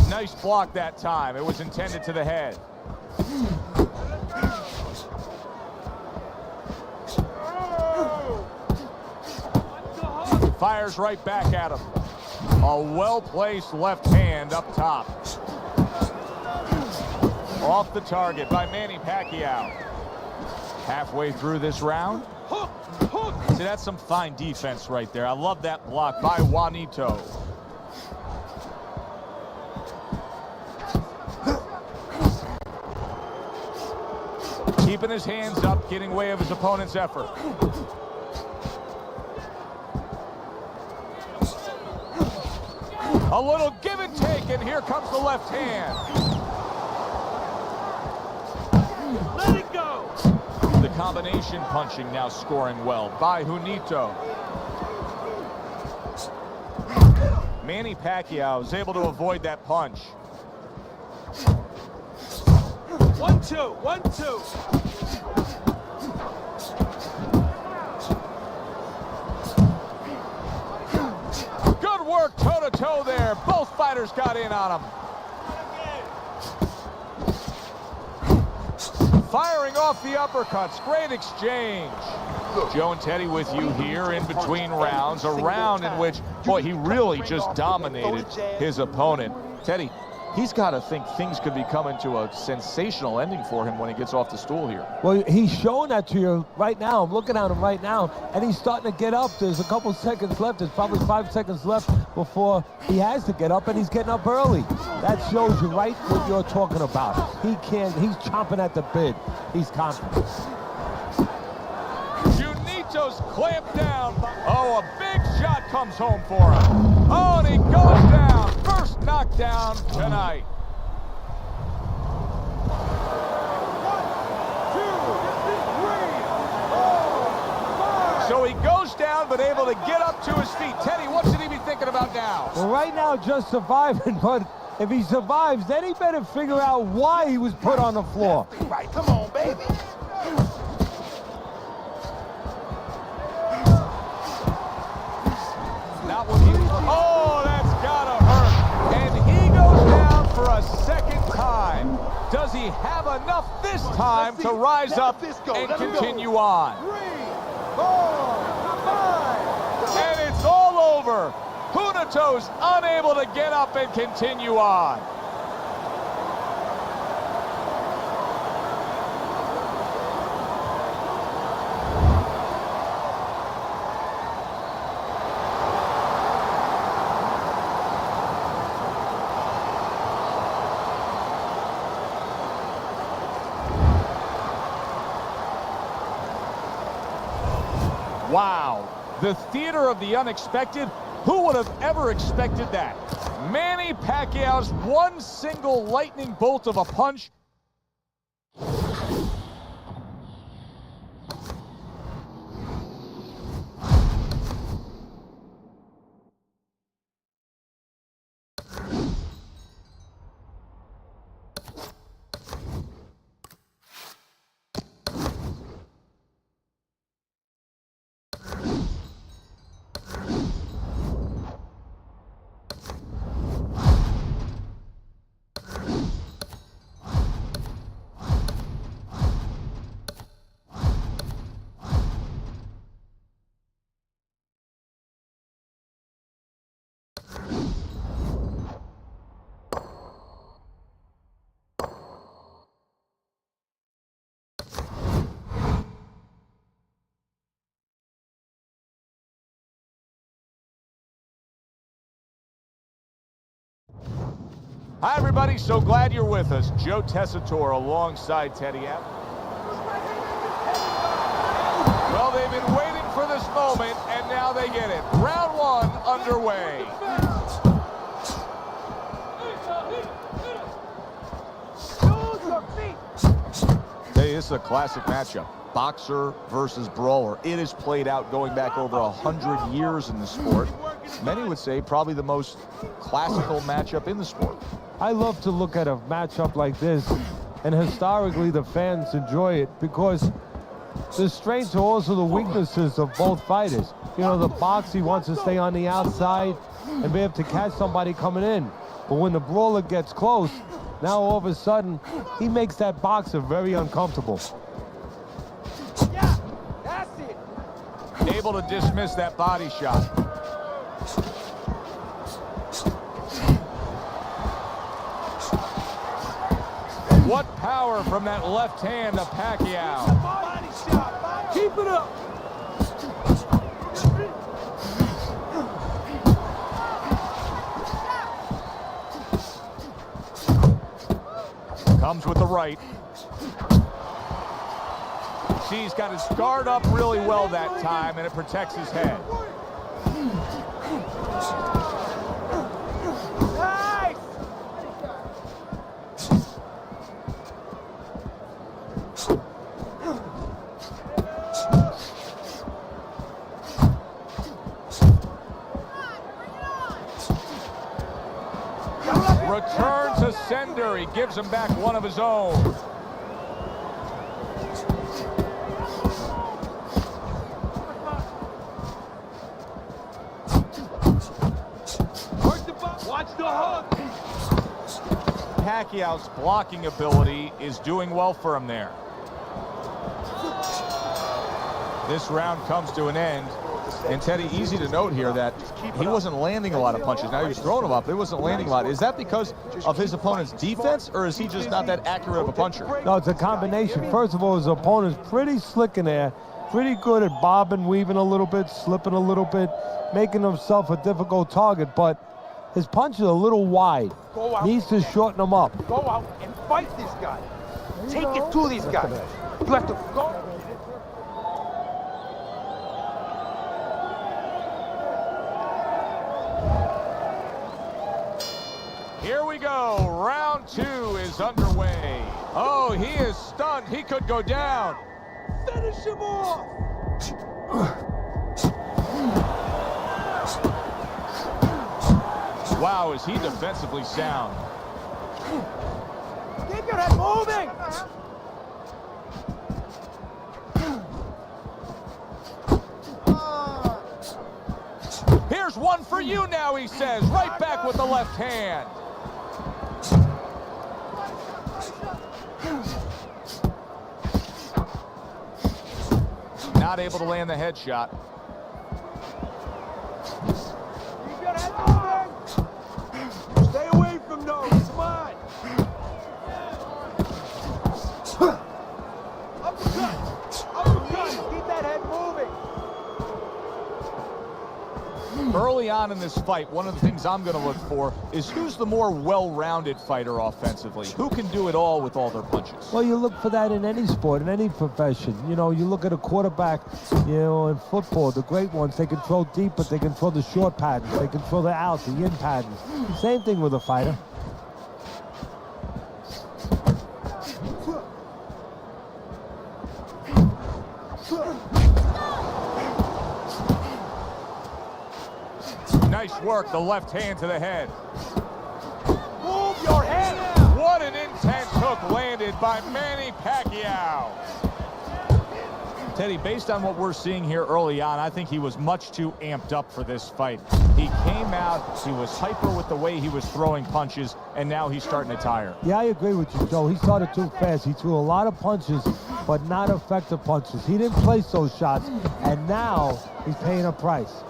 Nice block that time. It was intended to the head. Fires right back at him. A well-placed left hand up top. Off the target by Manny Pacquiao. Halfway through this round. See, that's some fine defense right there. I love that block by Juanito. Keeping his hands up, getting way of his opponent's effort. A little give and take, and here comes the left hand. Let it go. The combination punching now scoring well by Junito. Manny Pacquiao is able to avoid that punch. 1-2, 1-2. Good work toe-to-toe there. Both fighters got in on him. Firing off the uppercuts. Great exchange. Joe and Teddy with you here in between rounds. A round in which, boy, he really just dominated his opponent. Teddy, he's got to think things could be coming to a sensational ending for him when he gets off the stool here. Well, he's showing that to you right now. I'm looking at him right now, and he's starting to get up. There's a couple seconds left. There's probably 5 seconds left before he has to get up, and he's getting up early. That shows you right what you're talking about. He's chomping at the bit. He's confident. Pacquiao's clamped down. Oh, a big shot comes home for him. Oh, and he goes down. First knockdown tonight. So he goes down, but able to get up to his feet. Teddy, what should he be thinking about now? Well, right now, just surviving, but if he survives, then he better figure out why he was put on the floor. Right, come on, baby. Not what he... Oh, that's gotta hurt. And he goes down for a second time. Does he have enough this time to rise up and continue on? 3, 4, 5. And it's all over. Punito's unable to get up and continue on. Wow, the theater of the unexpected. Who would have ever expected that? Manny Pacquiao's one single lightning bolt of a punch. Hi, everybody. So glad you're with us. Joe Tessitore alongside Teddy Atlas. Well, they've been waiting for this moment, and now they get it. Round one underway. Hey, this is a classic matchup. Boxer versus brawler. It has played out going back over 100 years in the sport. Many would say probably the most classical matchup in the sport. I love to look at a matchup like this, and historically the fans enjoy it because the strengths are also the weaknesses of both fighters. You know, the boxer wants to stay on the outside and be able to catch somebody coming in. But when the brawler gets close, now all of a sudden, he makes that boxer very uncomfortable. Yeah, that's it. Able to dismiss that body shot. What power from that left hand of Pacquiao. Body shot. Keep it up. Comes with the right. See, he's got his guard up really well that time, and it protects his head. Nice. Return to sender. He gives him back one of his own. Watch the hook. Pacquiao's blocking ability is doing well for him there. This round comes to an end. And Teddy, easy to note here that he wasn't landing a lot of punches. Now he was throwing them up. He wasn't landing a lot. Is that because of his opponent's defense, or is he just not that accurate of a puncher? No, it's a combination. First of all, his opponent's pretty slick in there, pretty good at bobbing, weaving a little bit, slipping a little bit, making himself a difficult target, but his punch is a little wide. Needs to shorten them up. Go out and fight this guy. Take it to these guys. You have to go. Here we go. Round 2 is underway. Oh, he is stunned. He could go down. Finish him off! Wow, is he defensively sound. Keep your head moving! Here's one for you now, he says. Right back with the left hand. Not able to land the headshot. Keep your head moving! Stay away from those, come on! Uppercut! Uppercut! Keep that head moving! Early on in this fight, one of the things I'm going to look for is who's the more well-rounded fighter offensively. Who can do it all with all their punches? Well, you look for that in any sport, in any profession. You know, you look at a quarterback, you know, in football, the great ones, they can throw deep, but they can throw the short patterns. They can throw the out, the in patterns. Same thing with a fighter. Nice work, the left hand to the head. Move your head! What an intense hook landed by Manny Pacquiao. Teddy, based on what we're seeing here early on, I think he was much too amped up for this fight. He came out, he was hyper with the way he was throwing punches, and now he's starting to tire. Yeah, I agree with you, Joe. He started too fast. He threw a lot of punches, but not effective punches. He didn't place those shots, and now he's paying a price.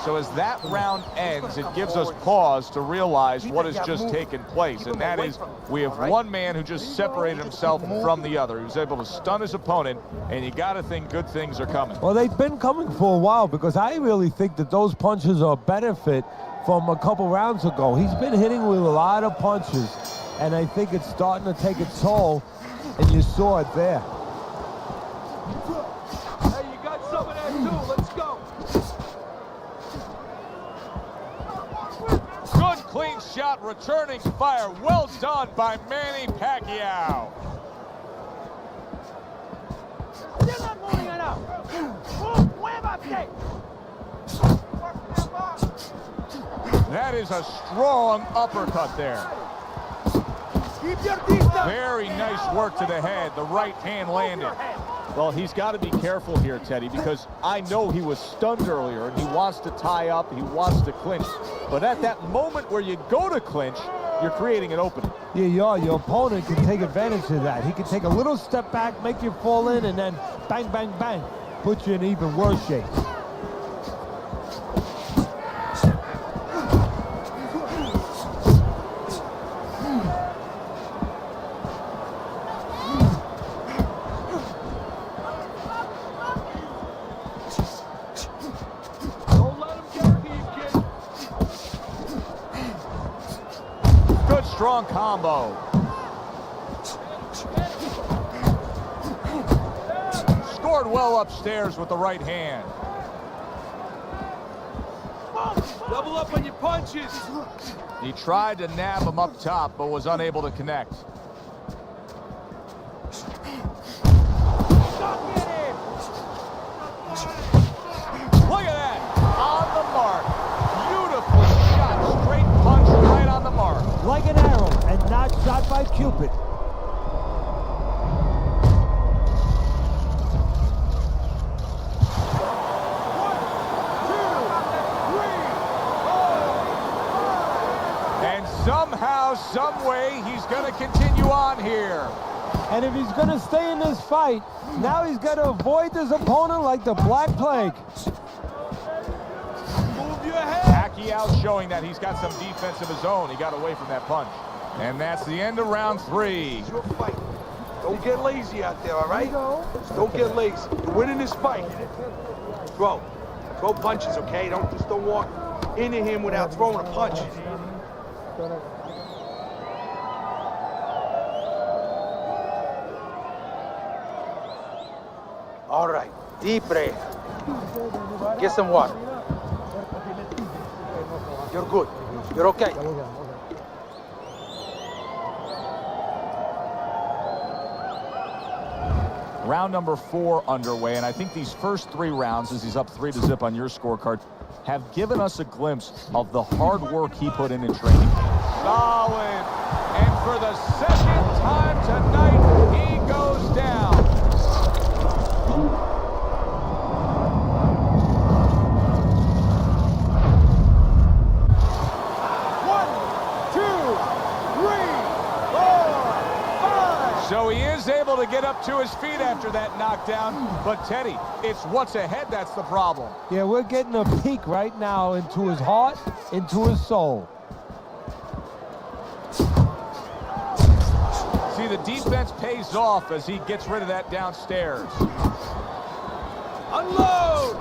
So as that round ends, it gives us pause to realize what has just taken place, and that is we have one man who just separated himself from the other. He was able to stun his opponent, and you got to think good things are coming. Well, they've been coming for a while, because I really think that those punches are a benefit from a couple rounds ago. He's been hitting with a lot of punches, and I think it's starting to take its toll, and you saw it there. Hey, you got some of that too, let's go! Good clean shot, returning fire. Well done by Manny Pacquiao. Still not moving enough! Muévate! That is a strong uppercut there. Keep your distance! Very nice work to the head. The right hand landed. Well, he's got to be careful here, Teddy, because I know he was stunned earlier, and he wants to tie up, he wants to clinch. But at that moment where you go to clinch, you're creating an opening. Yeah, you are. Your opponent can take advantage of that. He can take a little step back, make you fall in, and then bang, bang, bang, put you in even worse shape. Strong combo. Scored well upstairs with the right hand. Double up on your punches. He tried to nab him up top, but was unable to connect. Look at that. On the mark. Beautifully shot. Straight punch right on the mark. Like an arrow, and not shot by Cupid. And somehow, some way, he's going to continue on here. And if he's going to stay in this fight, now he's got to avoid his opponent like the Black Plague. Move your head. Pacquiao showing that he's got some defense of his own. He got away from that punch. And that's the end of round 3. It's your fight. Don't get lazy out there, all right? Don't get lazy. You're winning this fight. Throw punches, okay? Don't walk into him without throwing a punch. All right, deep breath. Get some water. You're good. You're okay. Round number 4 underway, and I think these first 3 rounds, as he's up 3-0 on your scorecard, have given us a glimpse of the hard work he put in training. Solid. And for the second time tonight, he goes down. So he is able to get up to his feet after that knockdown. But, Teddy, it's what's ahead that's the problem. Yeah, we're getting a peek right now into his heart, into his soul. See, the defense pays off as he gets rid of that downstairs. Unload!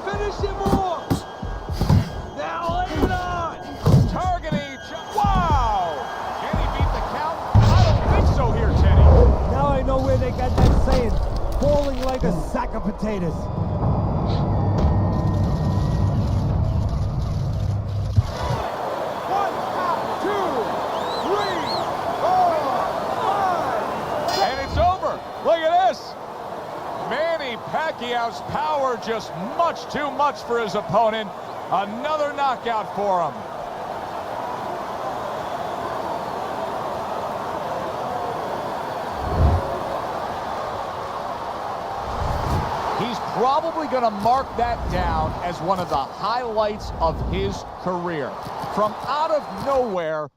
Finish him off! Now lay it on! Targeting each other. Wow! Can he beat the count? I don't think so here, Teddy. Now I know where they got that saying, falling like a sack of potatoes. Look at this. Manny Pacquiao's power just much too much for his opponent. Another knockout for him. He's probably going to mark that down as one of the highlights of his career. From out of nowhere,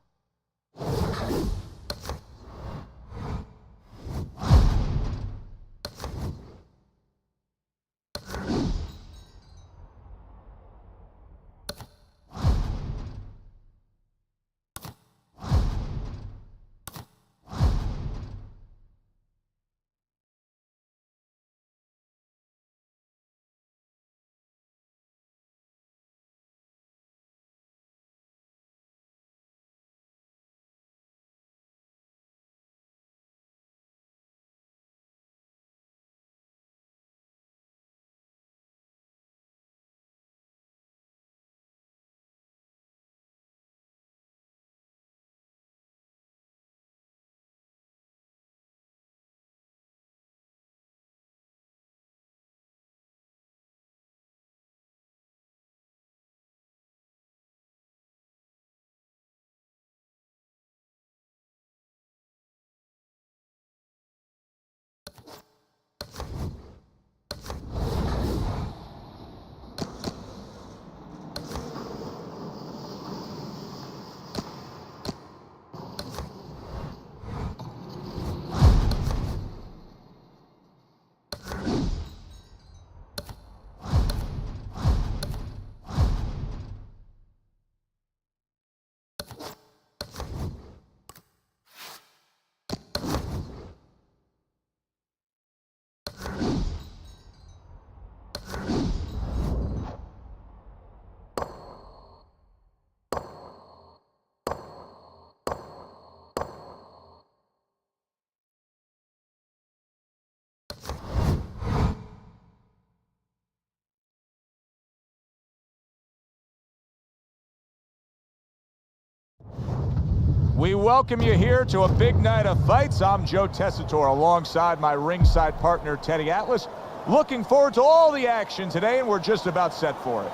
we welcome you here to a big night of fights. I'm Joe Tessitore alongside my ringside partner, Teddy Atlas. Looking forward to all the action today, and we're just about set for it.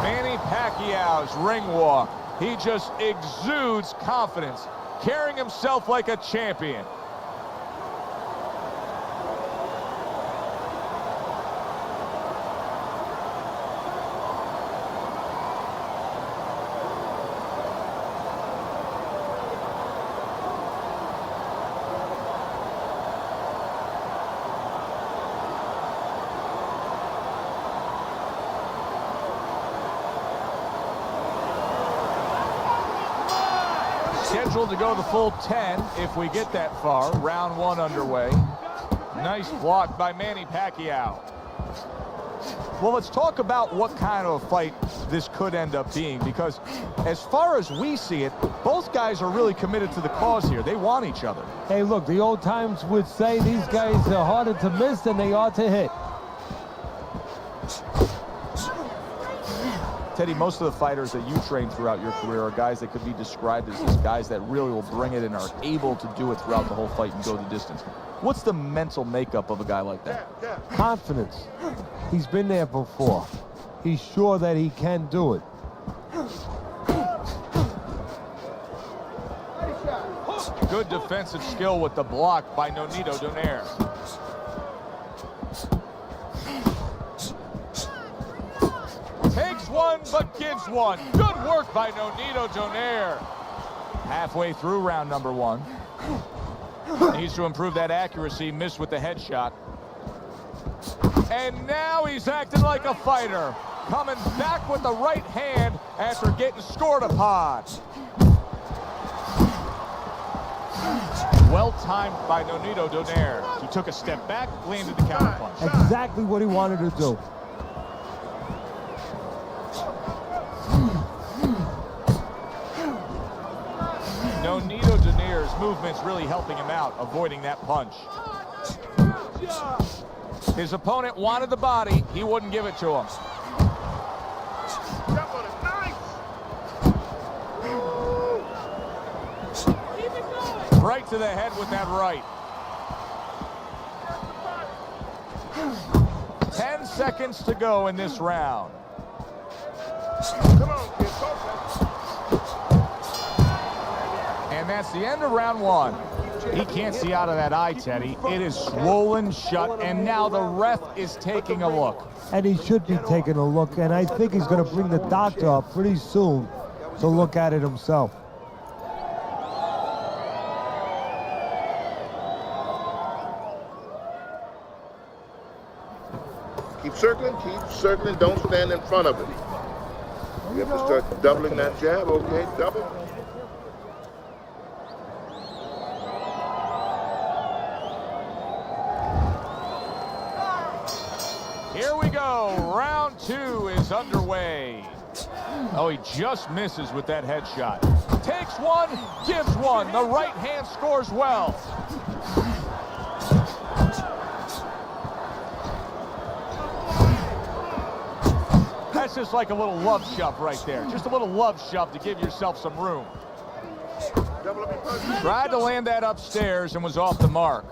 Manny Pacquiao's ring walk. He just exudes confidence, carrying himself like a champion. Scheduled to go the full 10 if we get that far. Round 1 underway. Nice block by Manny Pacquiao. Well, let's talk about what kind of a fight this could end up being, because as far as we see it, both guys are really committed to the cause here. They want each other. Hey, look, the old times would say these guys are harder to miss than they are to hit. Teddy, most of the fighters that you train throughout your career are guys that could be described as guys that really will bring it and are able to do it throughout the whole fight and go the distance. What's the mental makeup of a guy like that? Confidence. He's been there before. He's sure that he can do it. Good defensive skill with the block by INOUE-DONAIRE. Takes one, but gives one. Good work by INOUE-DONAIRE. Halfway through round number 1. Needs to improve that accuracy. Missed with the headshot. And now he's acting like a fighter. Coming back with the right hand after getting scored upon. Well timed by INOUE-DONAIRE. He took a step back, landed the counterpunch. Exactly what he wanted to do. INOUE-DONAIRE's movement's really helping him out, avoiding that punch. His opponent wanted the body. He wouldn't give it to him. Right to the head with that right. 10 seconds to go in this round. And that's the end of round 1. He can't see out of that eye, Teddy. It is swollen shut, and now the ref is taking a look. And he should be taking a look, and I think he's going to bring the doctor up pretty soon to look at it himself. Keep circling, don't stand in front of it. You have to start doubling that jab, okay? Double. Here we go. Round 2 is underway. Oh, he just misses with that headshot. Takes one, gives one. The right hand scores well. That's just like a little love shove right there. Just a little love shove to give yourself some room. Tried to land that upstairs and was off the mark.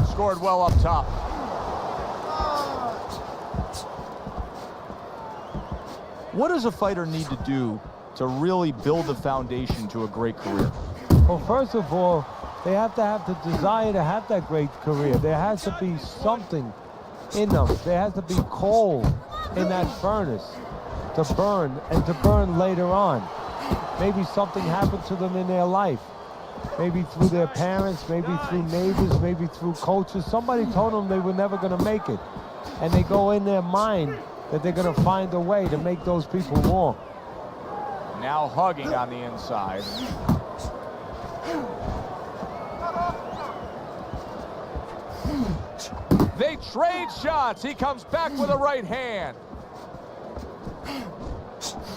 Scored well up top. What does a fighter need to do to really build the foundation to a great career? Well, first of all, they have to have the desire to have that great career. There has to be something in them. There has to be coal in that furnace to burn, and to burn later on. Maybe something happened to them in their life. Maybe through their parents, maybe through neighbors, maybe through coaches. Somebody told them they were never going to make it. And they go in their mind that they're going to find a way to make those people wrong. Now hugging on the inside. They trade shots. He comes back with a right hand.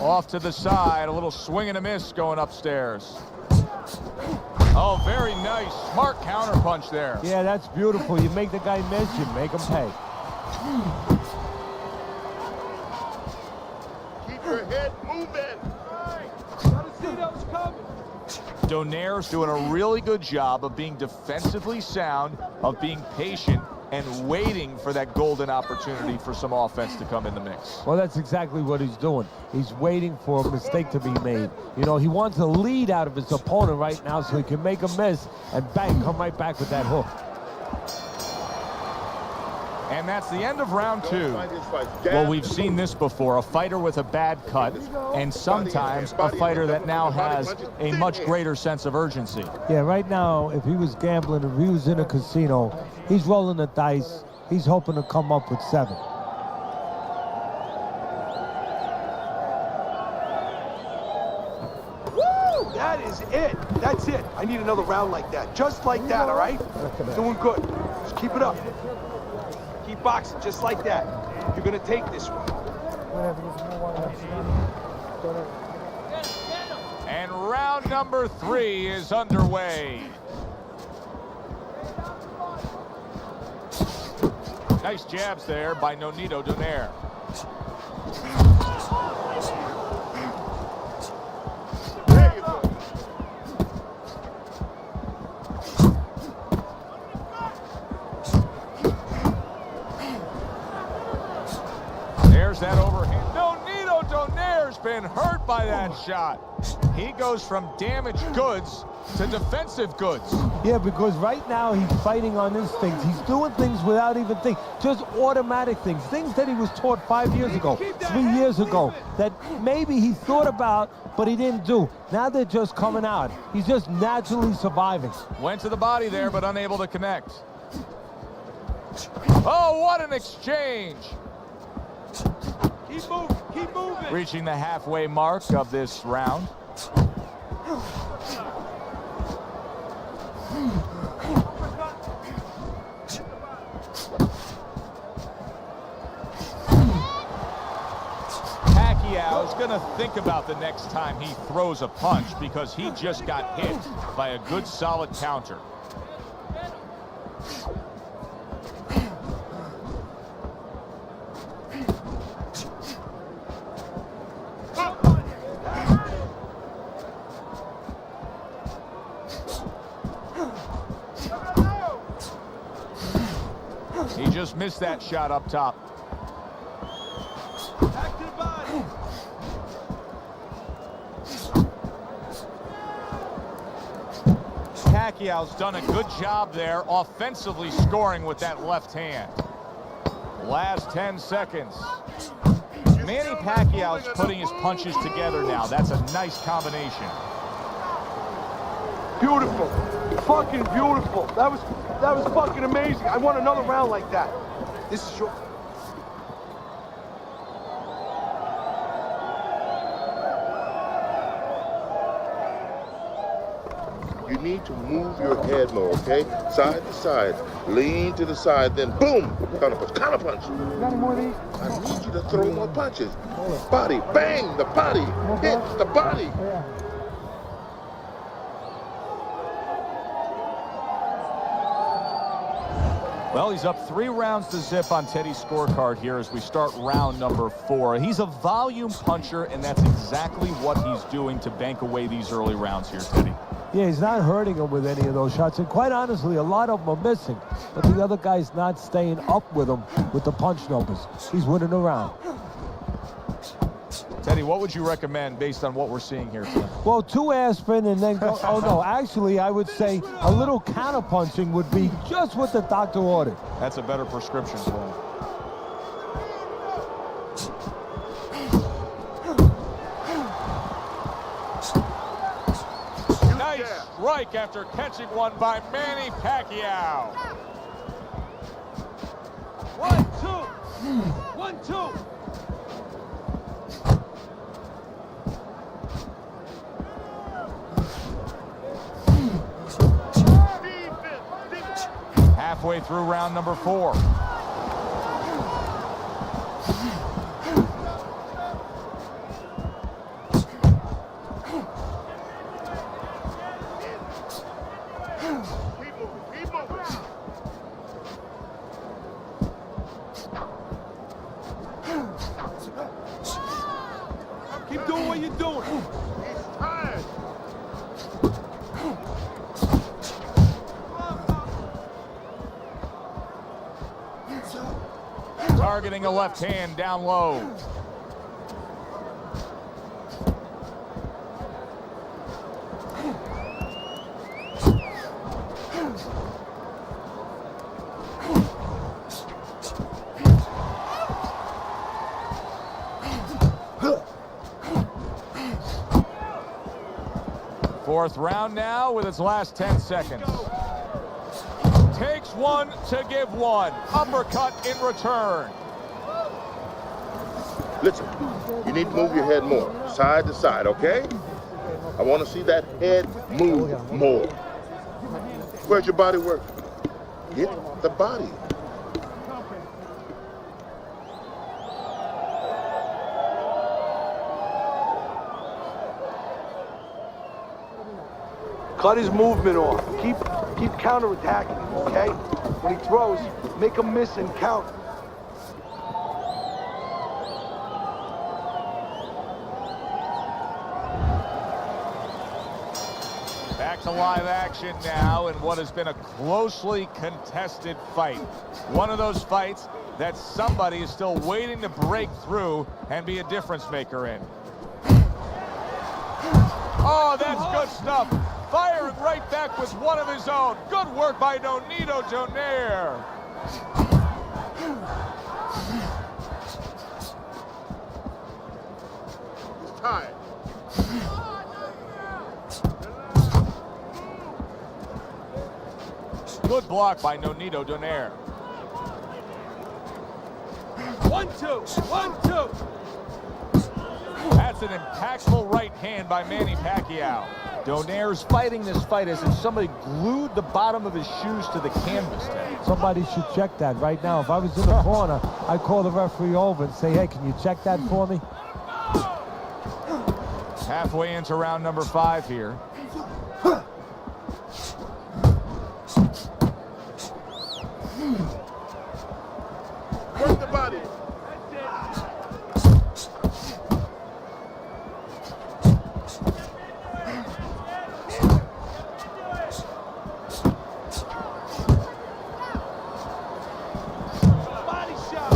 Off to the side. A little swing and a miss going upstairs. Oh, very nice. Smart counterpunch there. Yeah, that's beautiful. You make the guy miss, you make him pay. Keep your head moving. Donaire's doing a really good job of being defensively sound, of being patient, and waiting for that golden opportunity for some offense to come in the mix. Well, that's exactly what he's doing. He's waiting for a mistake to be made. You know, he wants a lead out of his opponent right now so he can make a miss and bang, come right back with that hook. And that's the end of round 2. Well, we've seen this before, a fighter with a bad cut, and sometimes a fighter that now has a much greater sense of urgency. Yeah, right now, if he was gambling, if he was in a casino, he's rolling the dice. He's hoping to come up with 7. Woo! That is it. That's it. I need another round like that. Just like that, all right? Doing good. Just keep it up. Keep boxing just like that. You're gonna take this one. And round number 3 is underway. Nice jabs there by INOUE-DONAIRE. There you go. There's that overhand. INOUE-DONAIRE's been hurt by that shot. He goes from damaged goods to defensive goods. Yeah, because right now he's fighting on instincts. He's doing things without even thinking. Just automatic things. Things that he was taught 5 years ago, 3 years ago, that maybe he thought about, but he didn't do. Now they're just coming out. He's just naturally surviving. Went to the body there, but unable to connect. Oh, what an exchange. Keep moving, keep moving. Reaching the halfway mark of this round. Pacquiao's gonna think about the next time he throws a punch because he just got hit by a good solid counter. He just missed that shot up top. Back to the body. Pacquiao's done a good job there offensively scoring with that left hand. Last 10 seconds. Manny Pacquiao's putting his punches together now. That's a nice combination. Beautiful. Fucking beautiful. That was fucking amazing. I want another round like that. This is your... You need to move your head more, okay? Side to side. Lean to the side, then boom! Counter punch, counter punch. Got any more of these? I need you to throw more punches. Body, bang, the body. Hit the body. Yeah. Well, he's up 3 rounds to zip on Teddy's scorecard here as we start round number 4. He's a volume puncher, and that's exactly what he's doing to bank away these early rounds here, Teddy. Yeah, he's not hurting him with any of those shots. And quite honestly, a lot of them are missing. But the other guy's not staying up with him with the punch numbers. He's winning the round. Teddy, what would you recommend based on what we're seeing here tonight? Well, 2 aspirin and then go, oh no, actually I would say a little counter punching would be just what the doctor ordered. That's a better prescription for him. Nice strike after catching one by Manny Pacquiao. 1, 2. 1, 2. Halfway through round number 4. Keep doing what you're doing. He's tired. Targeting a left hand down low. Fourth round now with its last 10 seconds. Takes one to give one. Uppercut in return. Listen, you need to move your head more, side to side, okay? I want to see that head move more. Where's your body work? Get the body. Cut his movement off. Keep counterattacking him, okay? When he throws, make him miss and count. Back to live action now in what has been a closely contested fight. One of those fights that somebody is still waiting to break through and be a difference maker in. Oh, that's good stuff. Firing right back with one of his own. Good work by INOUE-DONAIRE. It's time. Good block by INOUE-DONAIRE. 1-2, 1-2. That's an impactful right hand by Manny Pacquiao. Donaire's fighting this fight as if somebody glued the bottom of his shoes to the canvas. Somebody should check that right now. If I was in the corner, I'd call the referee over and say, hey, can you check that for me? Halfway into round number 5 here. Work the body.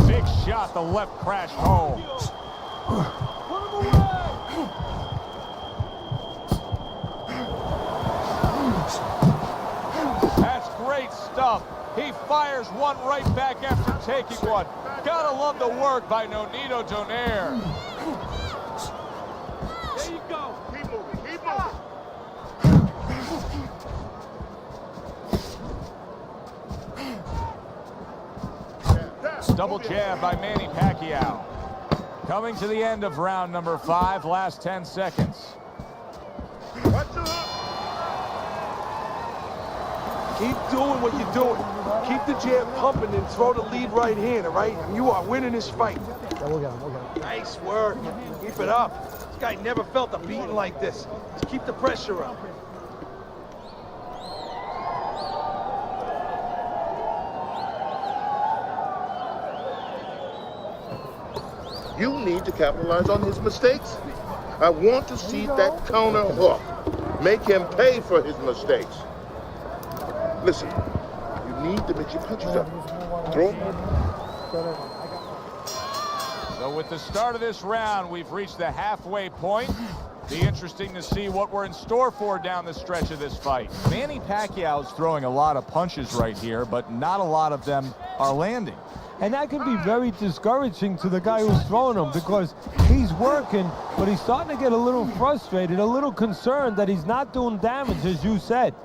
Big shot, the left crashed home. That's great stuff. He fires one right back after taking one. Gotta love the work by INOUE-DONAIRE. There you go. Keep moving. Keep moving. Double jab by Manny Pacquiao. Coming to the end of round number 5, last 10 seconds. Watch the hook. Keep doing what you're doing. Keep the jab pumping and throw the lead right hand, all right? You are winning this fight. Yeah, we'll get him, we'll get him. Nice work. Keep it up. This guy never felt a beating like this. Just keep the pressure up. You need to capitalize on his mistakes. I want to see that counter hook. Make him pay for his mistakes. Listen, you need to mix your punches up. Throw. So with the start of this round, we've reached the halfway point. Be interesting to see what we're in store for down the stretch of this fight. Manny Pacquiao's throwing a lot of punches right here, but not a lot of them are landing. And that can be very discouraging to the guy who's throwing them because he's working, but he's starting to get a little frustrated, a little concerned that he's not doing damage, as you said.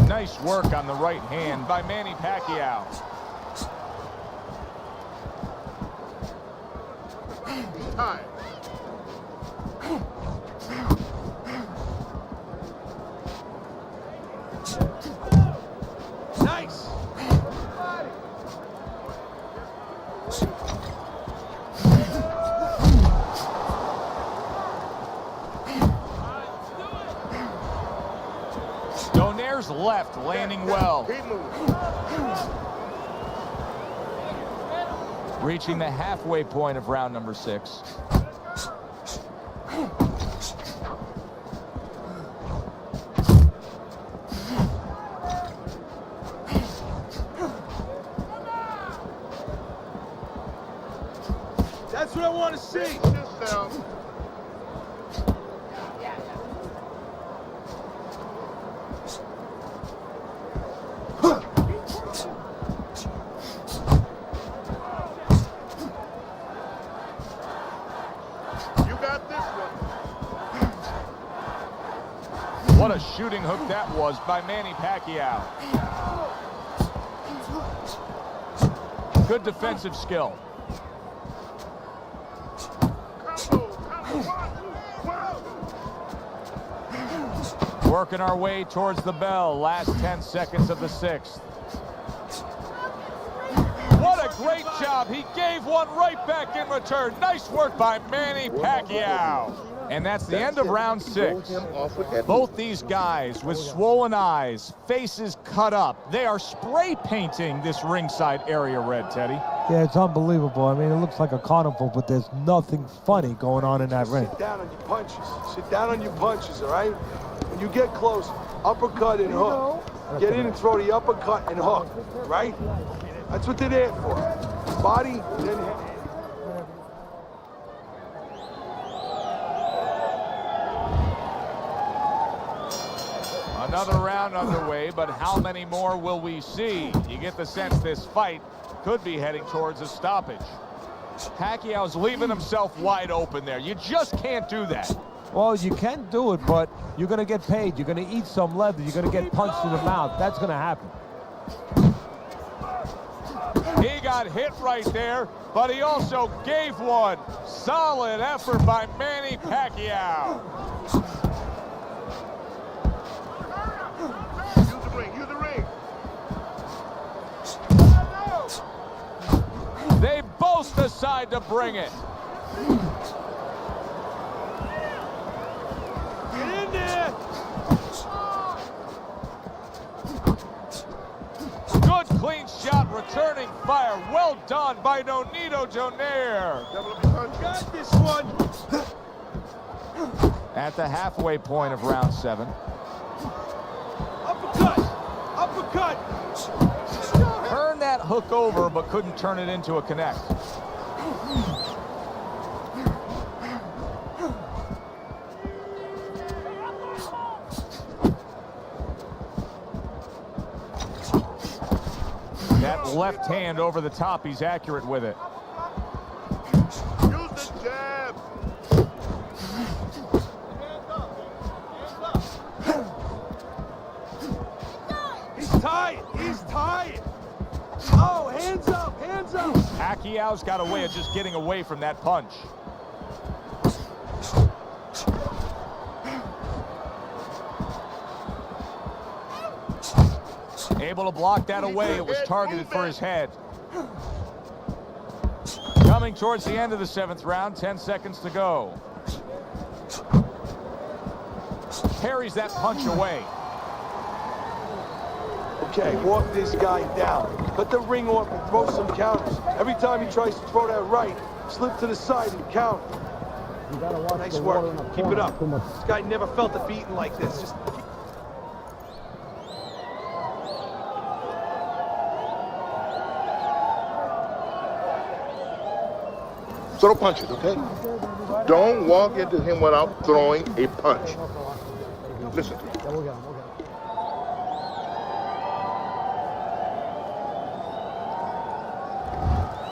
Nice work on the right hand by Manny Pacquiao. Time. Nice. Donaire's left landing well. Keep moving. Reaching the halfway point of round number 6. That's what I want to see. Sit down. What a shooting hook that was by Manny Pacquiao. Good defensive skill. Working our way towards the bell. Last 10 seconds of the 6th. What a great job. He gave one right back in return. Nice work by Manny Pacquiao. And that's the end of round 6. Both these guys with swollen eyes, faces cut up. They are spray painting this ringside area red, Teddy. Yeah, it's unbelievable. I mean, it looks like a carnival, but there's nothing funny going on in that ring. Sit down on your punches. Sit down on your punches, all right? When you get close, uppercut and hook. Get in and throw the uppercut and hook, right? That's what they're there for. Body, then head. Another round underway, but how many more will we see? You get the sense this fight could be heading towards a stoppage. Pacquiao's leaving himself wide open there. You just can't do that. Well, you can do it, but you're going to get paid. You're going to eat some leather. You're going to get punched in the mouth. That's going to happen. He got hit right there, but he also gave one. Solid effort by Manny Pacquiao. Use the ring. They both decide to bring it. Get in there! Good clean shot, returning fire. Well done by INOUE-DONAIRE. Got this one! At the halfway point of round 7. Uppercut! Uppercut! Turned that hook over, but couldn't turn it into a connect. That left hand over the top, he's accurate with it. Use the jab. He's tired! He's tired! Oh, hands up! Hands up! Pacquiao's got a way of just getting away from that punch. Able to block that away. It was targeted for his head. Coming towards the end of the 7th round, 10 seconds to go. Parries that punch away. Okay, walk this guy down. Cut the ring off and throw some counters. Every time he tries to throw that right, slip to the side and counter. Nice work. Keep it up. This guy never felt a beating like this. Just Throw punches, okay? Don't walk into him without throwing a punch. Listen to me.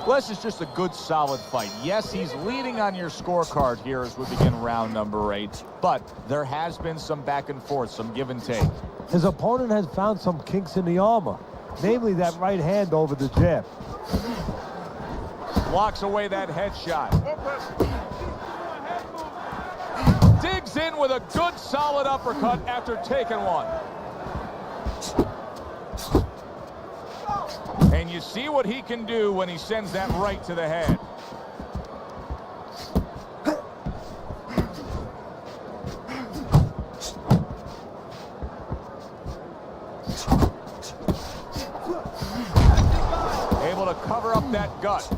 This is just a good, solid fight. Yes, he's leading on your scorecard here as we begin round number 8, but there has been some back and forth, some give and take. His opponent has found some kinks in the armor, namely that right hand over the jab. Blocks away that headshot. Digs in with a good, solid uppercut after taking one. And you see what he can do when he sends that right to the head. Able to cover up that gut.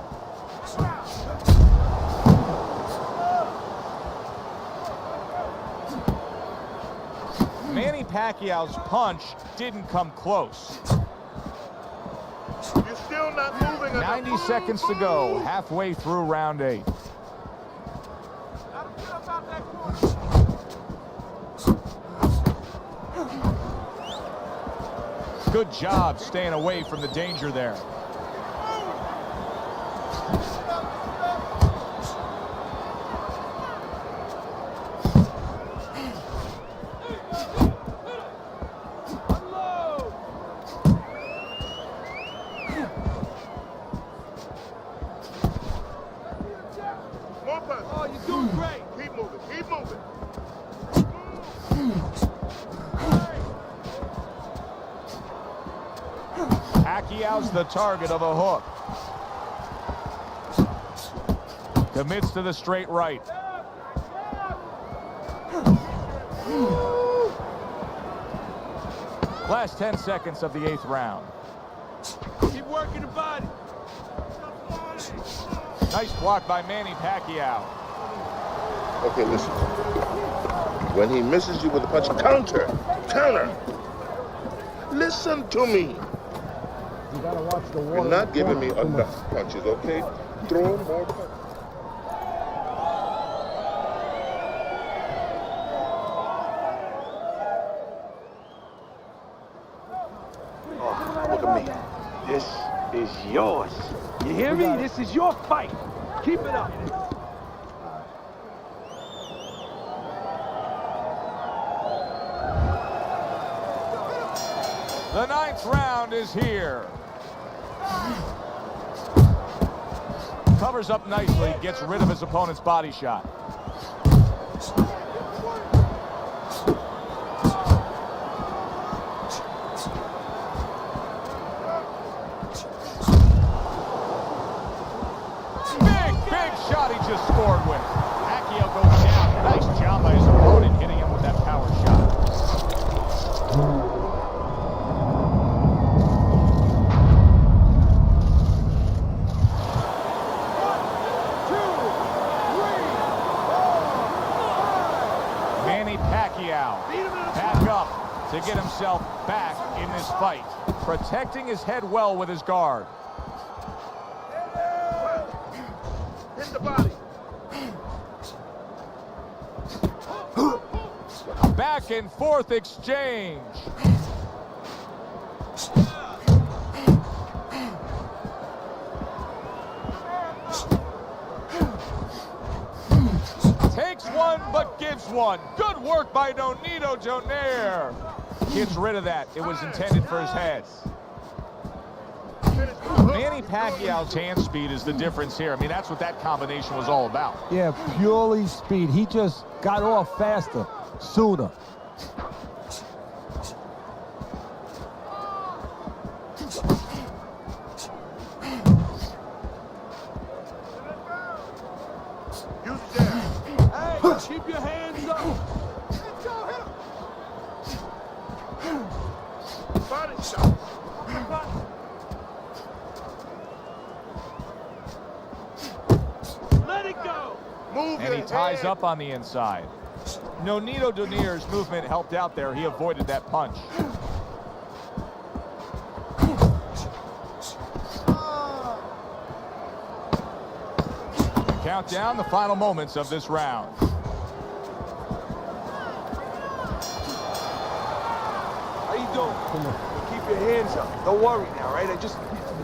Manny Pacquiao's punch didn't come close. You're still not moving enough. 90 seconds to go, halfway through round 8. Good job staying away from the danger there. More punches. oh, you're doing great. Keep moving. Keep moving. Pacquiao's the target of a hook. Commits to the straight right. Last 10 seconds of the 8th round. Keep working the body. Nice block by Manny Pacquiao. Okay, listen. When he misses you with a punch, counter. Listen to me. You gotta watch the water. You're not giving me enough punches, okay? Throw more punches. Oh, look at me. This is yours. You hear me? This is your fight. Keep it up. The 9th round is here. Covers up nicely, gets rid of his opponent's body shot. Big shot he just scored with. Pacquiao goes down. Nice job by his opponent hitting him with that power shot. Manny Pacquiao back up to get himself back in this fight. Protecting his head well with his guard. Hit the body. Back and forth exchange. Takes one, but gives one. Good work by INOUE-DONAIRE. Gets rid of that. It was intended for his head. Manny Pacquiao's hand speed is the difference here. I mean, that's what that combination was all about. Yeah, purely speed. He just got off faster, sooner. Hey, keep your hands up. Body shot. Let it go. Move And he ties up on the inside. INOUE-DONAIRE's movement helped out there. He avoided that punch. Count down the final moments of this round. How you doing? Keep your hands up. Don't worry now, right? I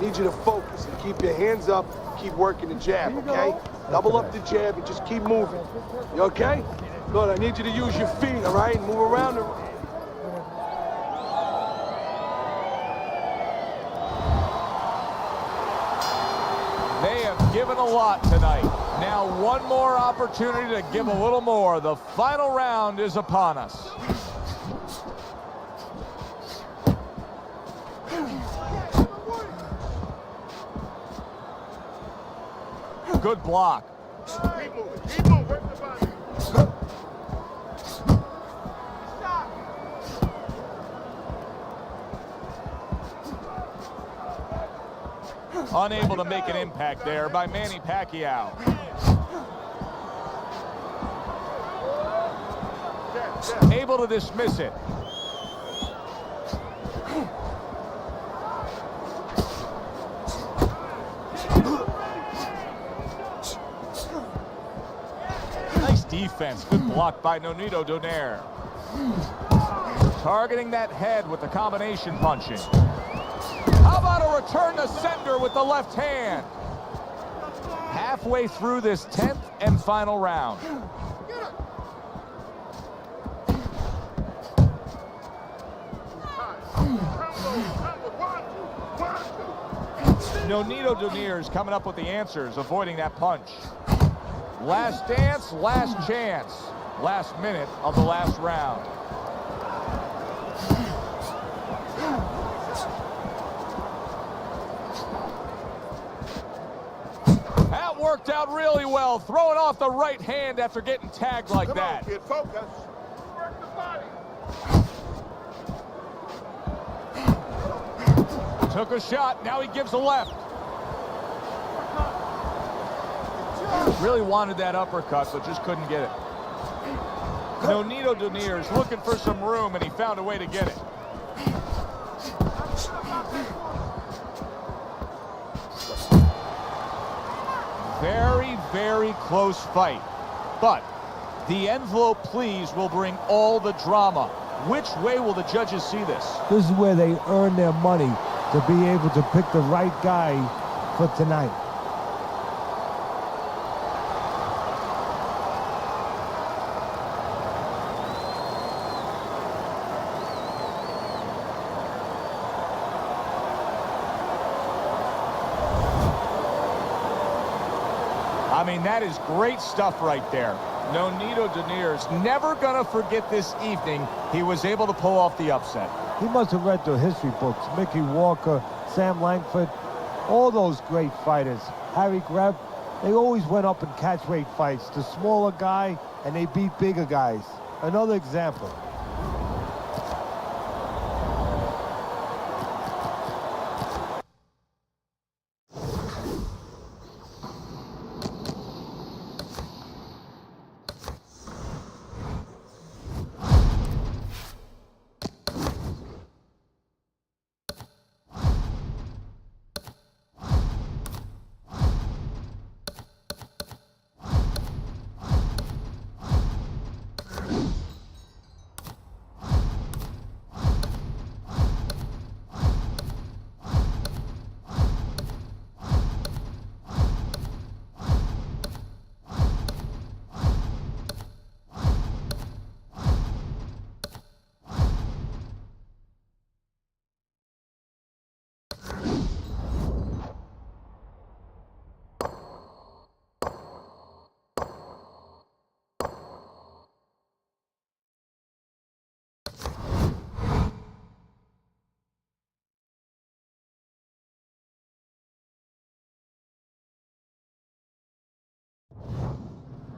need you to focus and keep your hands up. Keep working the jab, okay? Double up the jab and just keep moving. You okay? Good. I need you to use your feet, all right? Move around. They have given a lot tonight. Now one more opportunity to give a little more. The final round is upon us. Good block. Keep moving, work the body. Unable to make an impact there by Manny Pacquiao. Able to dismiss it. Nice defense. Good block by INOUE-DONAIRE. Targeting that head with the combination punching. How about a return to sender with the left hand? Halfway through this 10th and final round. INOUE-DONAIRE is coming up with the answers, avoiding that punch. Last dance, last chance. Last minute of the last round. worked out really well, throwing off the right hand after getting tagged like Come that. on, kid, focus. Work the body. Took a shot, now he gives a left. Really wanted that uppercut, but just couldn't get it. INOUE-DONAIRE is looking for some room, and he found a way to get it. Very, very close fight. But the envelope please will bring all the drama. Which way will the judges see this? This is where they earn their money, to be able to pick the right guy for tonight. I mean, that is great stuff right there. INOUE-DONAIRE is never going to forget this evening. He was able to pull off the upset. He must have read the history books. Mickey Walker, Sam Langford, all those great fighters. Harry Greb, they always went up in catchweight fights. The smaller guy, and they beat bigger guys. Another example.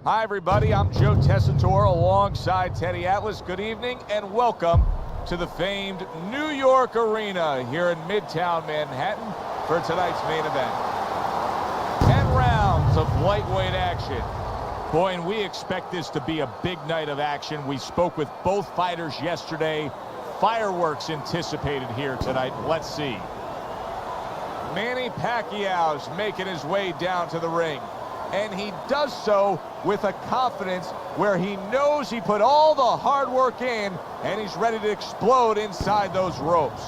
Hi, everybody. I'm Joe Tessitore alongside Teddy Atlas. Good evening and welcome to the famed New York Arena here in Midtown Manhattan for tonight's main event. 10 rounds of lightweight action. Boy, and we expect this to be a big night of action. We spoke with both fighters yesterday. Fireworks anticipated here tonight. Let's see. Manny Pacquiao's making his way down to the ring. And he does so with a confidence where he knows he put all the hard work in and he's ready to explode inside those ropes.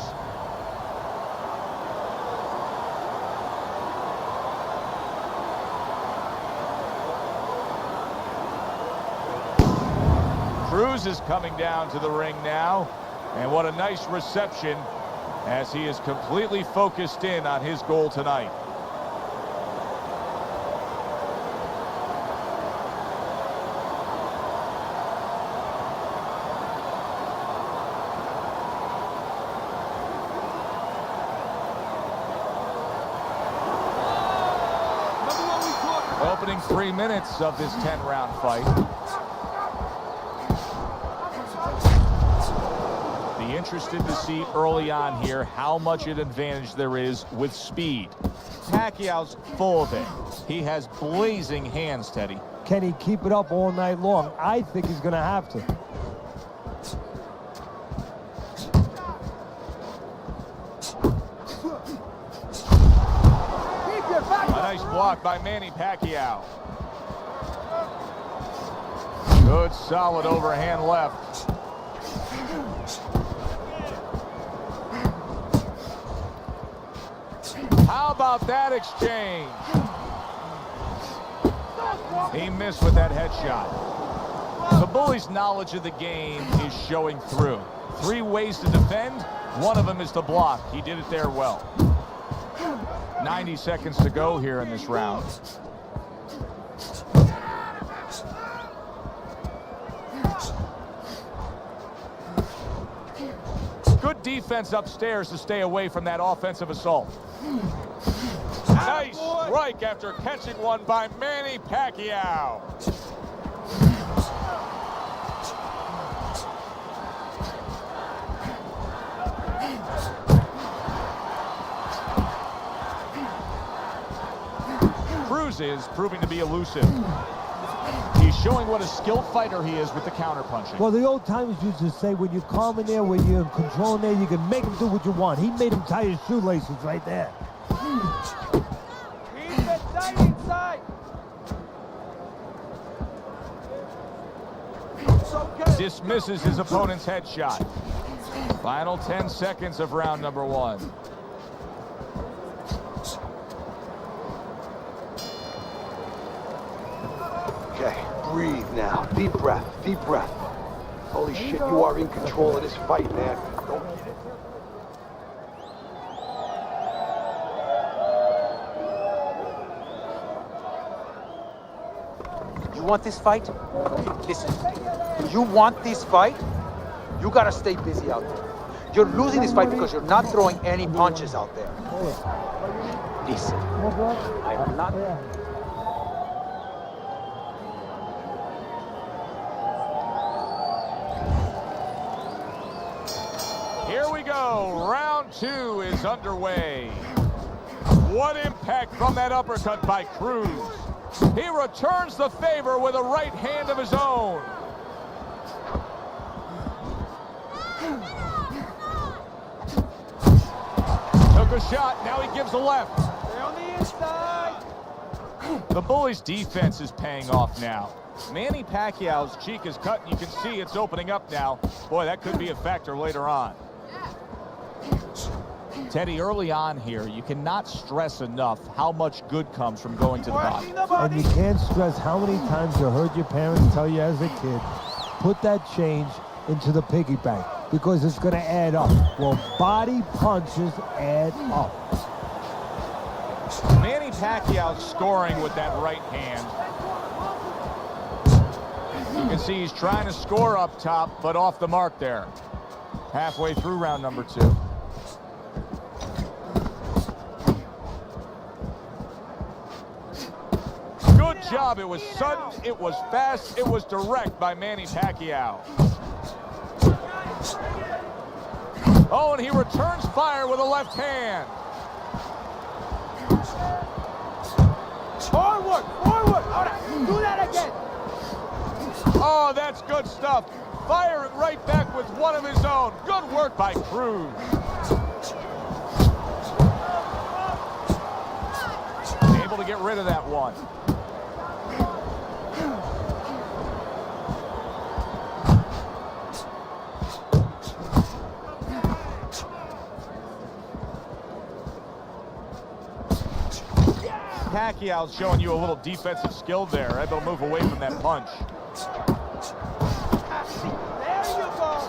Cruz is coming down to the ring now, and what a nice reception as he is completely focused in on his goal tonight. Opening 3 minutes of this 10-round fight. Be interested to see early on here how much an advantage there is with speed. Pacquiao's full of it. He has blazing hands, Teddy. Can he keep it up all night long? I think he's going to have to. A nice block by Manny Pacquiao. Good, solid overhand left. How about that exchange? He missed with that headshot. The bully's knowledge of the game is showing through. 3 ways to defend. One of them is to block. He did it there well. 90 seconds to go here in this round. Good defense upstairs to stay away from that offensive assault. Nice strike after catching one by Manny Pacquiao. Cruz is proving to be elusive. He's showing what a skilled fighter he is with the counterpunching. Well, the old timers used to say when you're calm in there, when you're in control in there, you can make him do what you want. He made him tie his shoelaces right there. Keep it tight inside. Dismisses his opponent's headshot. Final 10 seconds of round number 1. Okay, breathe now. Deep breath, deep breath. Holy shit, you are in control of this fight, man. Don't get it. You want this fight? Listen, you want this fight? You gotta stay busy out there. You're losing this fight because you're not throwing any punches out there. Listen, I am not... Here we go. Round 2 is underway. What impact from that uppercut by Cruz. He returns the favor with a right hand of his own. Took a shot, now he gives a left. Stay on the inside. The bully's defense is paying off now. Manny Pacquiao's cheek is cut, and you can see it's opening up now. Boy, that could be a factor later on. Teddy, early on here, you cannot stress enough how much good comes from going to the body. And you can't stress how many times you heard your parents tell you as a kid, put that change into the piggy bank because it's going to add up. Well, body punches add up. Manny Pacquiao scoring with that right hand. You can see he's trying to score up top, but off the mark there. Halfway through round number 2. Good job. It was sudden, it was fast, it was direct by Manny Pacquiao. Oh, and he returns fire with a left hand. Forward, forward. All right, do that again. Oh, that's good stuff. Firing right back with one of his own. Good work by Cruz. Able to get rid of that one. Pacquiao's showing you a little defensive skill there, able to move away from that punch. There you go.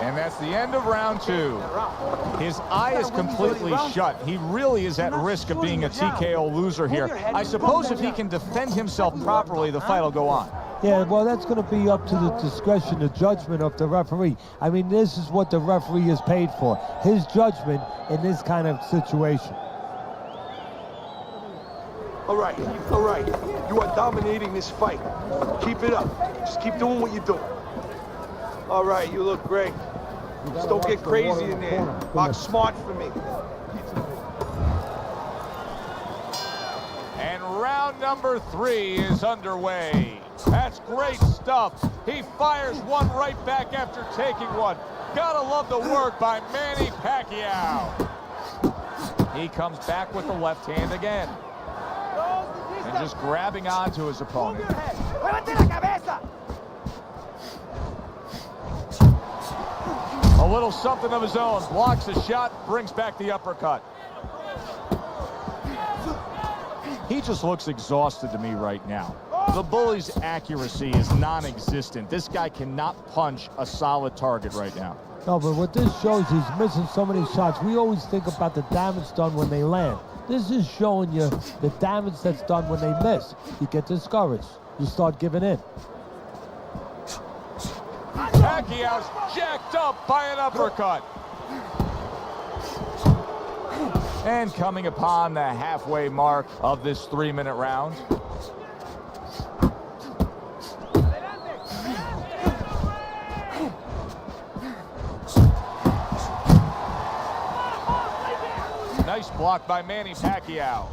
And that's the end of round 2. His eye is completely shut. He really is at risk of being a TKO loser here. I suppose if he can defend himself properly, the fight will go on. Yeah, well, that's going to be up to the discretion, the judgment of the referee. I mean, this is what the referee is paid for. His judgment in this kind of situation. All right, all right. You are dominating this fight. Keep it up. Just keep doing what you're doing. All right, you look great. Just don't get crazy in there. Box smart for me. And round number 3 is underway. That's great stuff. He fires one right back after taking one. Gotta love the work by Manny Pacquiao. He comes back with the left hand again. And just grabbing onto his opponent. A little something of his own. Blocks the shot, brings back the uppercut. He just looks exhausted to me right now. The bully's accuracy is non-existent. This guy cannot punch a solid target right now. No, but what this shows, he's missing so many shots. We always think about the damage done when they land. This is showing you the damage that's done when they miss. You get discouraged. You start giving in. Pacquiao's jacked up by an uppercut. And coming upon the halfway mark of this 3-minute round. Nice block by Manny Pacquiao.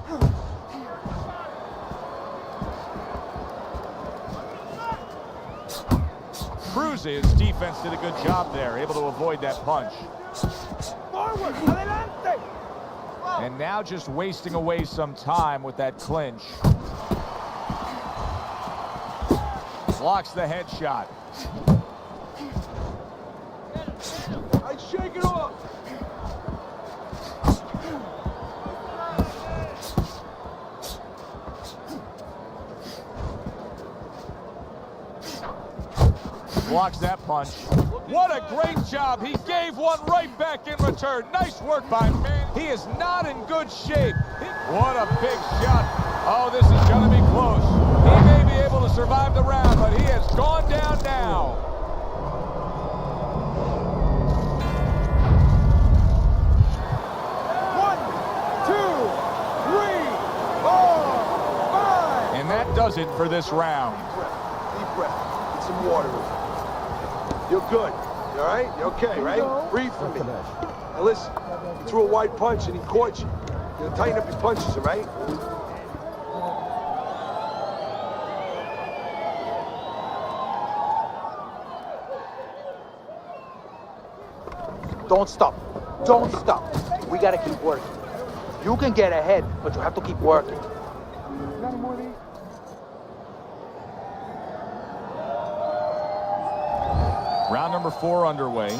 Cruz's defense did a good job there, able to avoid that punch. Forward, adelante. And now just wasting away some time with that clinch. Blocks the headshot. I shake it off. Blocks that punch. What a great job. He gave one right back in return. Nice work by Man. He is not in good shape. What a big shot. Oh, this is going to be close. He may be able to survive the round, but he has gone down now. One, two, three, four, five. And that does it for this round. Deep breath. Get some water in you. You're good. You all right? You okay, right? Breathe for me. Now listen, you threw a wide punch and he caught you. You're gonna tighten up your punches, all right? Don't stop. Don't stop. We gotta keep working. You can get ahead, but you have to keep working. Round number 4 underway.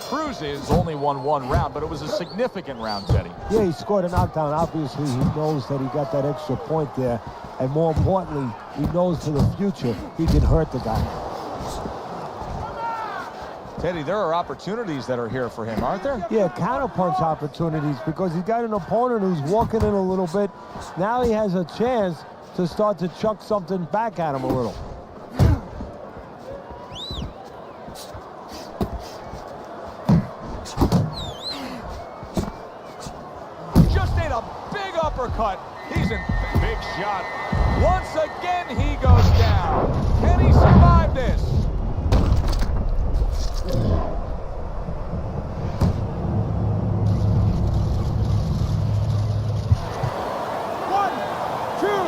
Cruz's only won 1 round, but it was a significant round, Teddy. Yeah, he scored a knockdown. Obviously, he knows that he got that extra point there. And more importantly, he knows for the future he can hurt the guy. Teddy, there are opportunities that are here for him, aren't there? Yeah, counterpunch opportunities because he's got an opponent who's walking in a little bit. Now he has a chance to start to chuck something back at him a little. Uppercut. He's in big shot. Once again, he goes down. Can he survive this? One, two,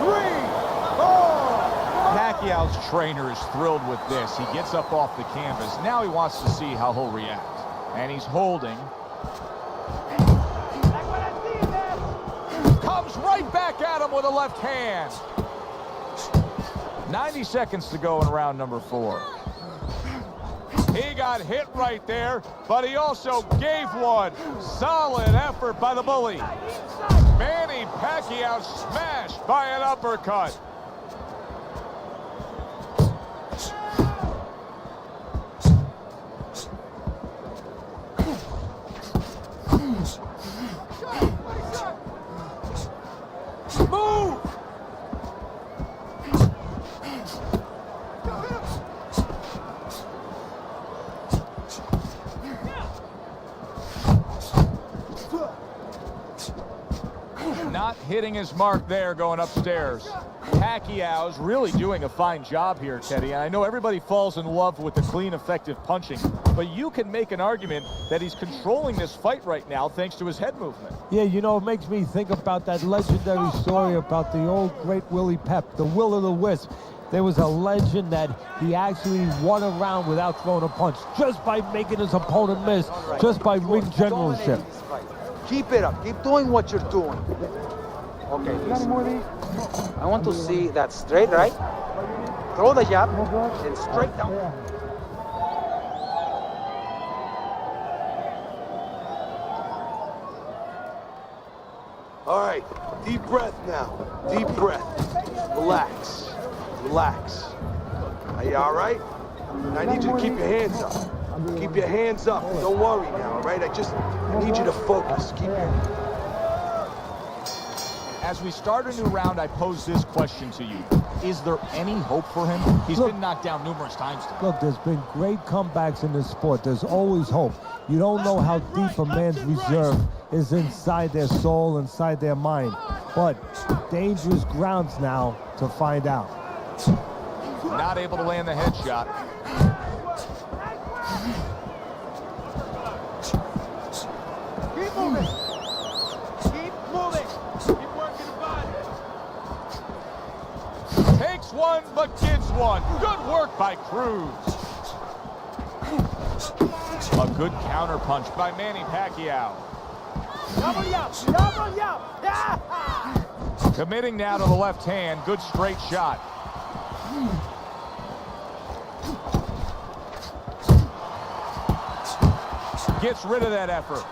three, four. Pacquiao's trainer is thrilled with this. He gets up off the canvas. Now he wants to see how he'll react. And he's holding. Right back at him with a left hand. 90 seconds to go in round number 4. He got hit right there, but he also gave one. Solid effort by the bully. Manny Pacquiao smashed by an uppercut. Move! Not hitting his mark there going upstairs. Pacquiao's really doing a fine job here, Teddy. And I know everybody falls in love with the clean, effective punching, but you can make an argument that he's controlling this fight right now thanks to his head movement. Yeah, you know, it makes me think about that legendary story about the old great Willie Pep, the Will o' the Wisp. There was a legend that he actually won a round without throwing a punch, just by making his opponent miss, just by ring generalship. Keep it up. Keep doing what you're doing. Okay, listen. I want to see that straight right. Throw the jab and straight down. All right, deep breath now. Deep breath. Relax. Relax. Are you all right? I need you to keep your hands up. Keep your hands up. Don't worry now, all right? I need you to focus. Keep your... as we start a new round, I pose this question to you. Is there any hope for him? He's been knocked down numerous times today. Look, there's been great comebacks in this sport. There's always hope. You don't know how deep a man's reserve is inside their soul, inside their mind. But dangerous grounds now to find out. Not able to land the headshot. Keep moving. Keep moving. Keep working the body. Takes one, but gives one. Good work by Cruz. A good counter punch by Manny Pacquiao. Committing now to the left hand. Good straight shot. Gets rid of that effort.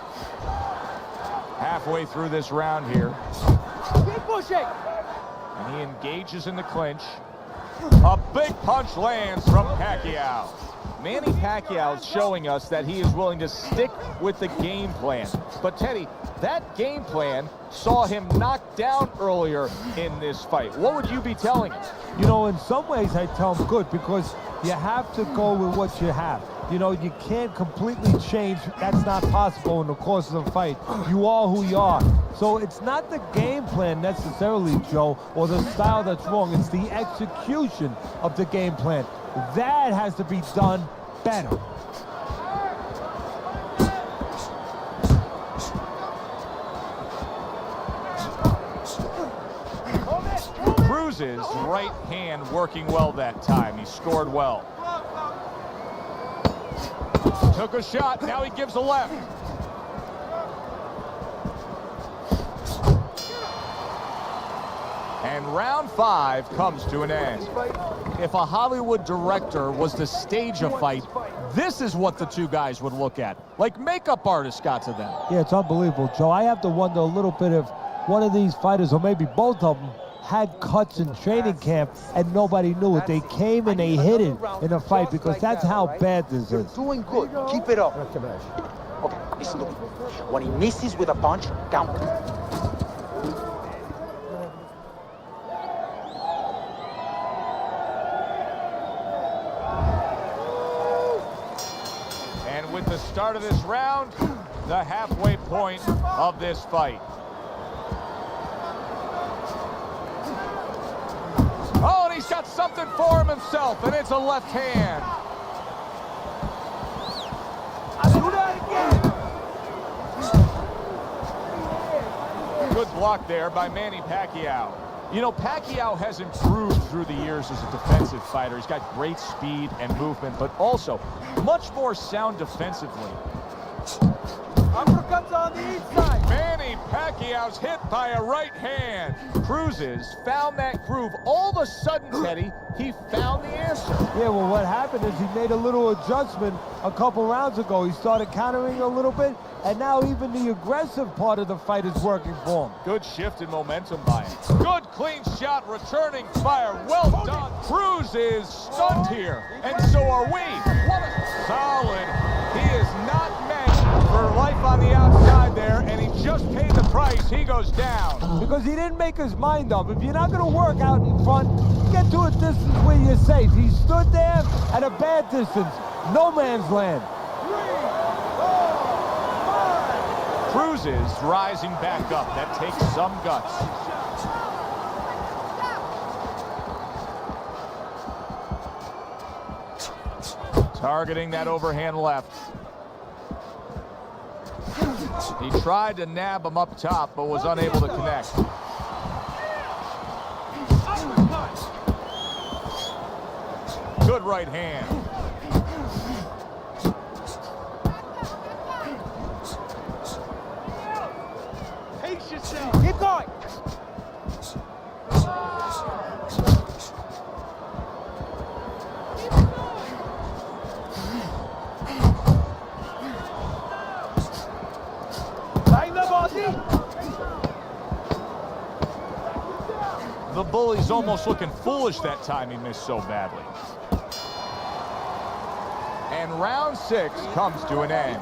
Halfway through this round here. Keep pushing. And he engages in the clinch. A big punch lands from Pacquiao. Manny Pacquiao is showing us that he is willing to stick with the game plan. But Teddy, that game plan saw him knocked down earlier in this fight. What would you be telling him? You know, in some ways I tell him good, because you have to go with what you have. You know, you can't completely change. That's not possible in the course of the fight. You are who you are. So it's not the game plan necessarily, Joe, or the style that's wrong. It's the execution of the game plan. That has to be done better. Cruz's right hand working well that time. He scored well. Took a shot, now he gives a left. And round 5 comes to an end. If a Hollywood director was to stage a fight, this is what the two guys would look at. Like makeup artists got to them. Yeah, it's unbelievable, Joe. I have to wonder a little bit if one of these fighters, or maybe both of them, had cuts in training camp and nobody knew it. They came and they hit it in a fight, because that's how bad this You're is. doing good. Keep it up. Okay, listen to me. When he misses with a punch, count. And with the start of this round, the halfway point of this fight. Oh, and he's got something for himself, and it's a left hand. Good block there by Manny Pacquiao. You know, Pacquiao has improved through the years as a defensive fighter. He's got great speed and movement, but also much more sound defensively. Uppercuts on the inside. Manny Pacquiao's hit by a right hand. Cruz's found that groove. All of a sudden, Teddy, he found the answer. Yeah, well, what happened is he made a little adjustment a couple rounds ago. He started countering a little bit, and now even the aggressive part of the fight is working for him. Good shift in momentum by him. Good clean shot, returning fire. Well done. Cruz is stunned here, and so are we. What a solid. He is not meant for life on the outside there, and he just paid the price. He goes down. Because he didn't make his mind up. If you're not going to work out in front, get to a distance where you're safe. He stood there at a bad distance. No man's land. Cruz is rising back up. That takes some guts. Targeting that overhand left. He tried to nab him up top, but was unable to connect. Good right hand. Pace yourself. Keep going. The bully's almost looking foolish that time he missed so badly. And round 6 comes to an end.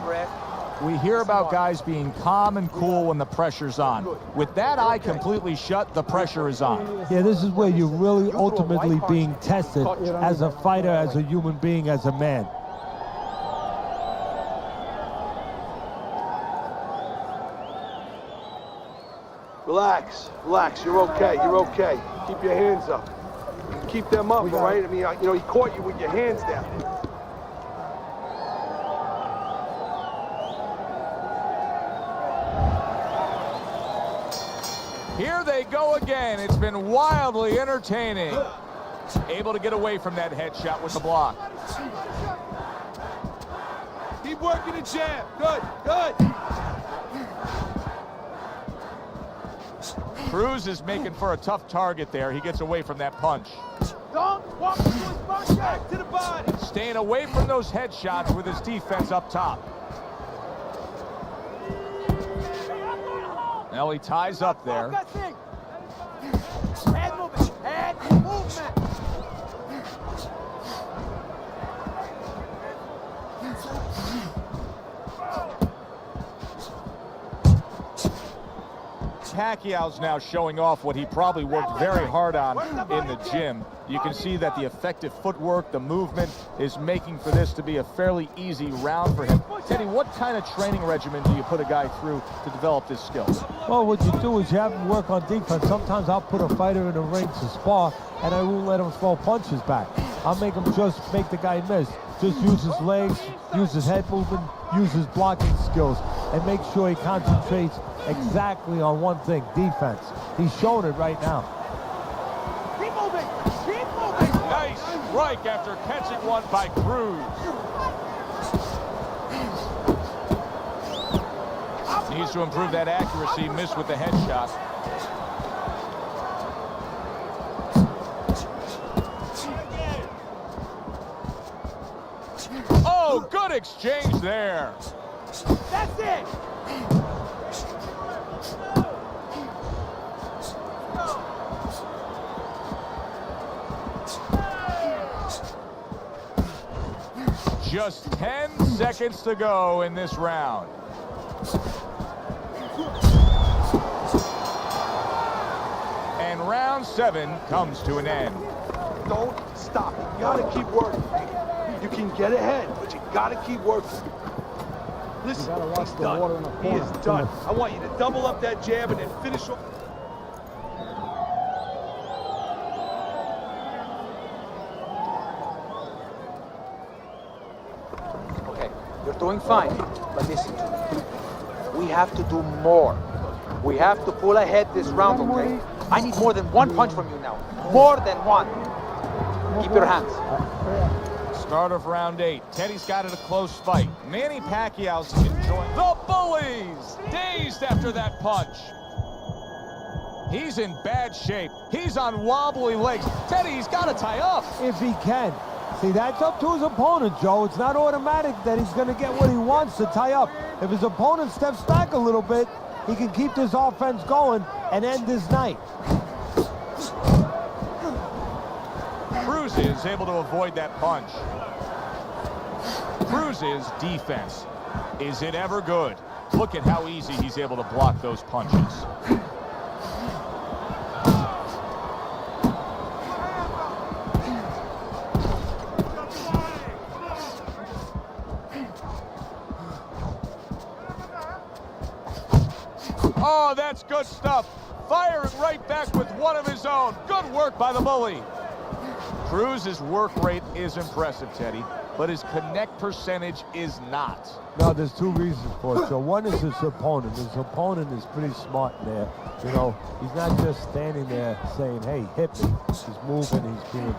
We hear about guys being calm and cool when the pressure's on. With that eye completely shut, the pressure is on. Yeah, this is where you're really ultimately being tested as a fighter, as a human being, as a man. Relax, relax, you're okay, you're okay. Keep your hands up. Keep them up, all right? I mean, you know, he caught you with your hands down. Here they go again. It's been wildly entertaining. Able to get away from that headshot with the block. Keep working the jab. Good, good. Cruz is making for a tough target there. He gets away from that punch. Don't walk to his body, back to the body. Staying away from those headshots with his defense up top. Now he ties up there. Head movement, head movement. Pacquiao's now showing off what he probably worked very hard on in the gym. You can see that the effective footwork, the movement, is making for this to be a fairly easy round for him. Teddy, what kind of training regimen do you put a guy through to develop this skill? Well, what you do is you have him work on defense. Sometimes I'll put a fighter in the ring to spar, and I won't let him throw punches back. I'll make him just make the guy miss. Just use his legs, use his head movement, use his blocking skills, and make sure he concentrates exactly on one thing, defense. He's showing it right now. Keep moving, keep moving. Nice strike after catching one by Cruz. Needs to improve that accuracy, missed with the headshot. Oh, good exchange there. That's it. Just 10 seconds to go in this round. And round 7 comes to an end. Don't stop. You gotta keep working. You can get ahead, but you gotta keep working. Listen, he's done. He is done. I want you to double up that jab and then finish off. Okay, you're doing fine, but listen to me. We have to do more. We have to pull ahead this round, okay? I need more than one punch from you now. More than one. Keep your hands. Start of round 8. Teddy's got it a close fight. Manny Pacquiao's enjoying. The Bullies! Dazed after that punch. He's in bad shape. He's on wobbly legs. Teddy, he's got to tie up. If he can. See, that's up to his opponent, Joe. It's not automatic that he's going to get what he wants to tie up. If his opponent steps back a little bit, he can keep this offense going and end this night. Cruz is able to avoid that punch. Cruz's defense, is it ever good? Look at how easy he's able to block those punches. Oh, that's good stuff. Firing right back with one of his own. Good work by the Bully. Cruz's work rate is impressive, Teddy, but his connect percentage is not. No, there's two reasons for it. So one is his opponent. His opponent is pretty smart in there. You know, he's not just standing there saying, hey, hit me. He's moving, he's being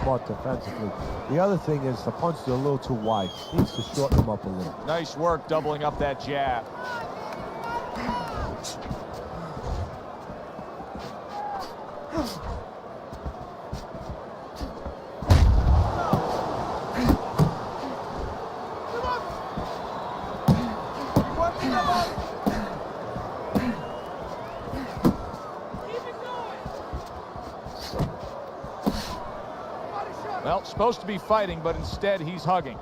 smart defensively. The other thing is the punches are a little too wide. He needs to shorten them up a little. Nice work doubling up that jab. Well, supposed to be fighting, but instead he's hugging.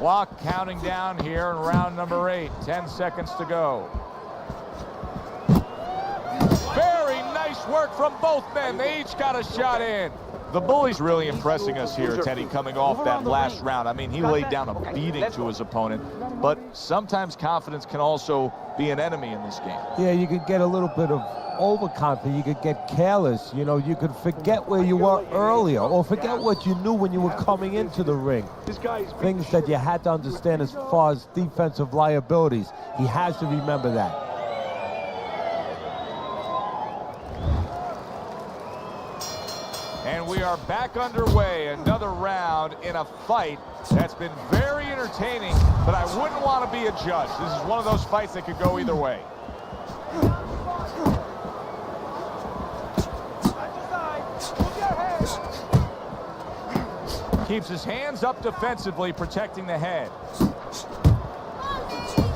Clock counting down here in round number 8. 10 seconds to go. Very nice work from both men. They each got a shot in. The bully's really impressing us here, Teddy, coming off that last round. I mean, he laid down a beating to his opponent, but sometimes confidence can also be an enemy in this game. Yeah, you could get a little bit of overconfident. You could get careless. You know, you could forget where you were earlier or forget what you knew when you were coming into the ring. Things that you had to understand as far as defensive liabilities. He has to remember that. And we are back underway. Another round in a fight that's been very entertaining, but I wouldn't want to be a judge. This is one of those fights that could go either way. Keeps his hands up defensively, protecting the head.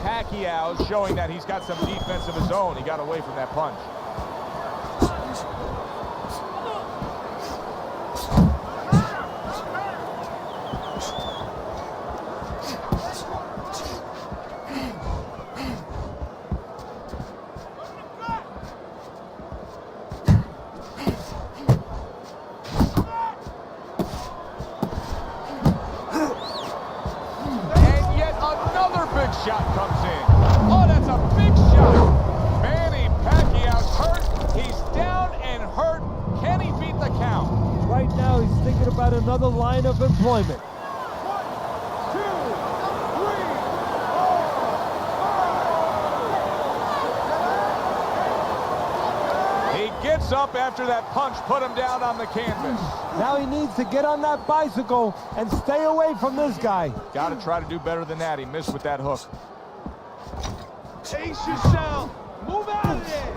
Pacquiao showing that he's got some defense of his own. He got away from that punch. Shot comes in. Oh, that's a big shot. Manny Pacquiao's hurt. He's down and hurt. Can he beat the count? Right now, he's thinking about another line of employment. 1, 2, 3, 4. He gets up after that punch put him down on the canvas. Now he needs to get on that bicycle and stay away from this guy. Got to try to do better than that. He missed with that hook. Pace yourself. Move out of there.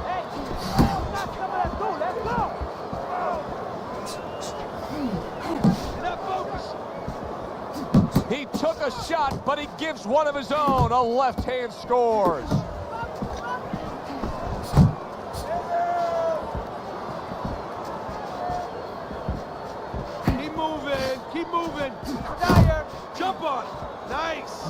Hey, not coming at two. Let's go. Now focus. He took a shot, but he gives one of his own. A left hand scores. Keep moving. Donaire, jump on. Nice.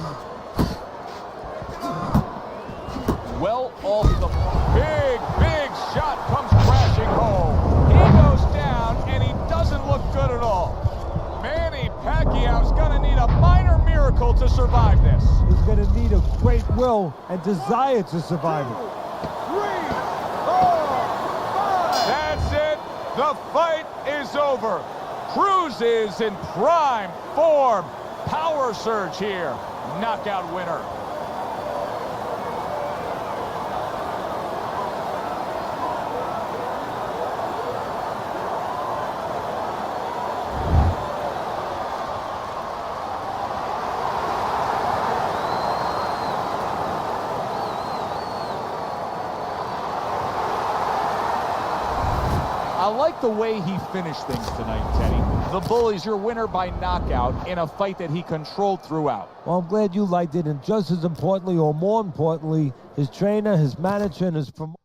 Well off the big shot comes crashing home. He goes down and he doesn't look good at all. Manny Pacquiao's gonna need a minor miracle to survive this. He's gonna need a great will and desire to survive it. 3, 4, 5. That's it. The fight is over. Cruz is in prime form. Power surge here. Knockout winner. I like the way he finished things tonight, Teddy. The Bully's your winner by knockout in a fight that he controlled throughout. Well, I'm glad you liked it, and just as importantly, or more importantly, his trainer, his manager, and his promoter.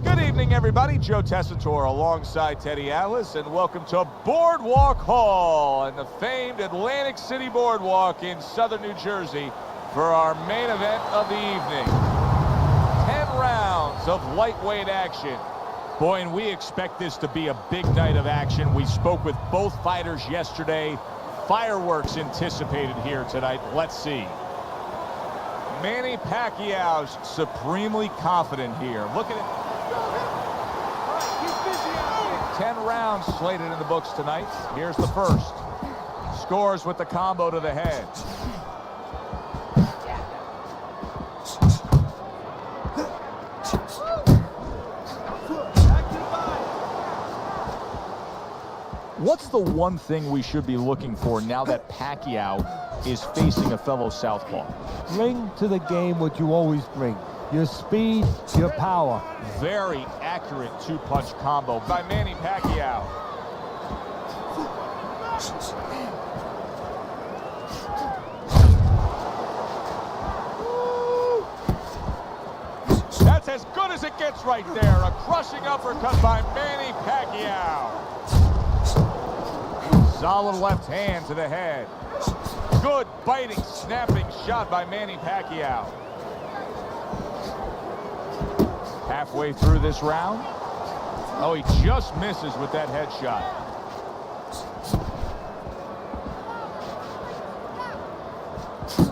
Good evening, everybody. Joe Tessitore alongside Teddy Atlas, and welcome to Boardwalk Hall and the famed Atlantic City Boardwalk in southern New Jersey for our main event of the evening. 10 rounds of lightweight action. Boy, and we expect this to be a big night of action. We spoke with both fighters yesterday. Fireworks anticipated here tonight. Let's see. Manny Pacquiao's supremely confident here. Look at it. 10 rounds slated in the books tonight. Here's the first. Scores with the combo to the head. What's the one thing we should be looking for now that Pacquiao is facing a fellow southpaw? Bring to the game what you always bring. Your speed, your power. Very accurate two-punch combo by Manny Pacquiao. That's as good as it gets right there. A crushing uppercut by Manny Pacquiao. Solid left hand to the head. Good biting, snapping shot by Manny Pacquiao. Halfway through this round. Oh, he just misses with that headshot.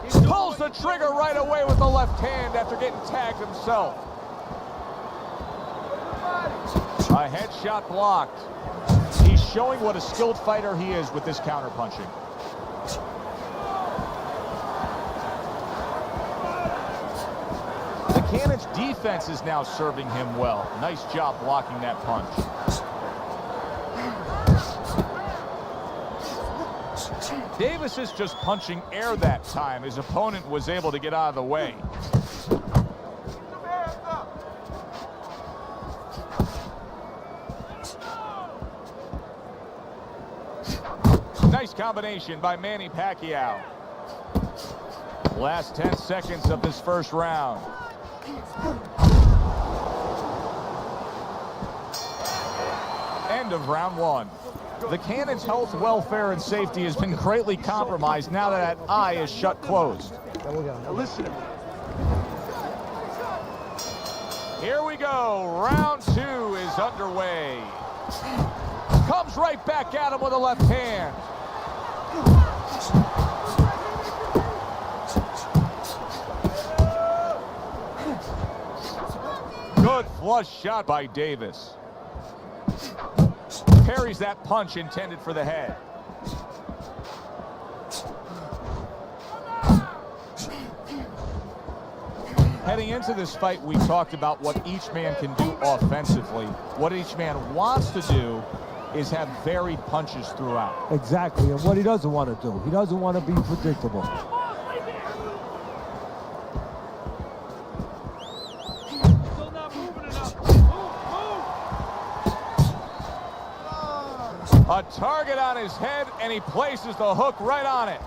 He pulls the trigger right away with the left hand after getting tagged himself. A headshot blocked. He's showing what a skilled fighter he is with this counterpunching. The Cannon's defense is now serving him well. Nice job blocking that punch. Davis is just punching air that time. His opponent was able to get out of the way. Nice combination by Manny Pacquiao. Last 10 seconds of this first round. End of round one. The Cannon's health, welfare, and safety has been greatly compromised now that eye is shut closed. Now listen to me. Here we go. Round two is underway. Comes right back at him with a left hand. Good flush shot by Davis. Parries that punch intended for the head. Heading into this fight, we talked about what each man can do offensively. What each man wants to do is have varied punches throughout. Exactly, and what he doesn't want to do. He doesn't want to be predictable. A target on his head, and he places the hook right on it.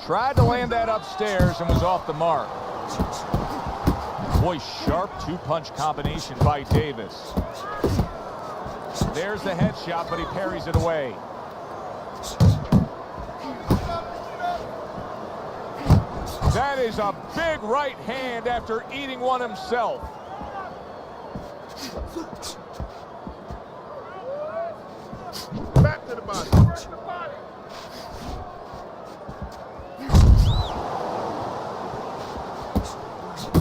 Tried to land that upstairs and was off the mark. Boy, sharp two-punch combination by Davis. There's the headshot, but he parries it away. That is a big right hand after eating one himself. Back to the body.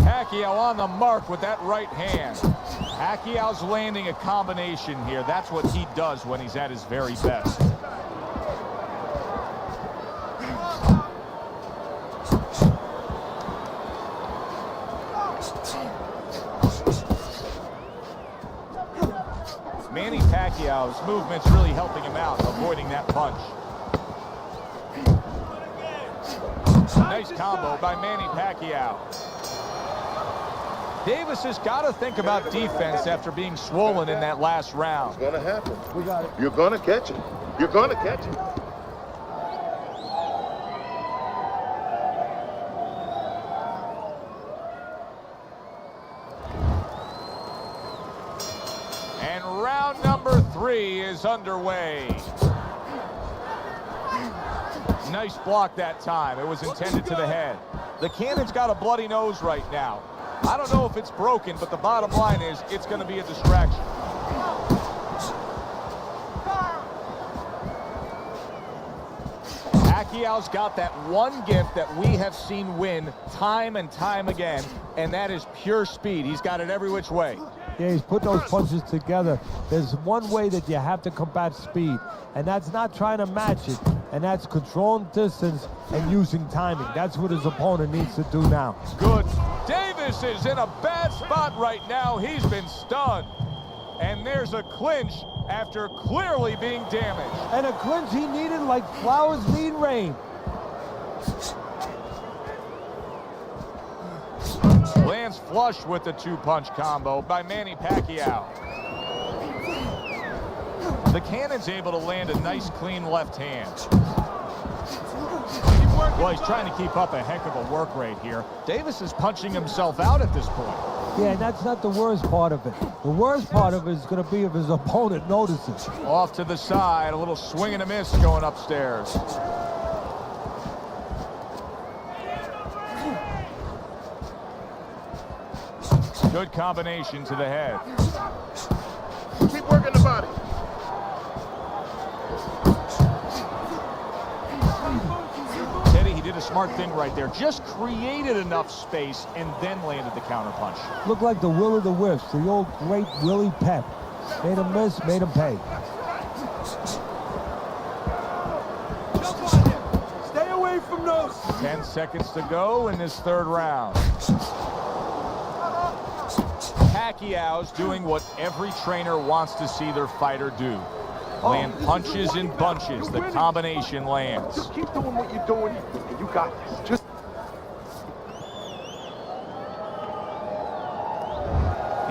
Pacquiao on the mark with that right hand. Pacquiao's landing a combination here. That's what he does when he's at his very best. Manny Pacquiao's movement's really helping him out, avoiding that punch. Nice combo by Manny Pacquiao. Davis has got to think about defense after being swollen in that last round. It's gonna happen. We got it. You're gonna catch it. You're gonna catch it. And round number 3 is underway. Nice block that time. It was intended to the head. The Cannon's got a bloody nose right now. I don't know if it's broken, but the bottom line is it's going to be a distraction. Pacquiao's got that one gift that we have seen win time and time again, and that is pure speed. He's got it every which way. Yeah, he's putting those punches together. There's one way that you have to combat speed, and that's not trying to match it, and that's controlling distance and using timing. That's what his opponent needs to do now. Good. Davis is in a bad spot right now. He's been stunned. And there's a clinch after clearly being damaged. And a clinch he needed like flowers need rain. Lands flush with the two-punch combo by Manny Pacquiao. The Cannon's able to land a nice, clean left hand. Well, he's trying to keep up a heck of a work rate here. Davis is punching himself out at this point. Yeah, and that's not the worst part of it. The worst part of it is going to be if his opponent notices. Off to the side, a little swing and a miss going upstairs. Good combination to the head. Keep working the body. Teddy, he did a smart thing right there. Just created enough space and then landed the counter punch. Looked like the will of the wisps, the old great Willie Pep. Made him miss, made him pay. Stay away from those. 10 seconds to go in this third round. Pacquiao's doing what every trainer wants to see their fighter do. Land punches in bunches. The combination lands. Just keep doing what you're doing. You got this. Just.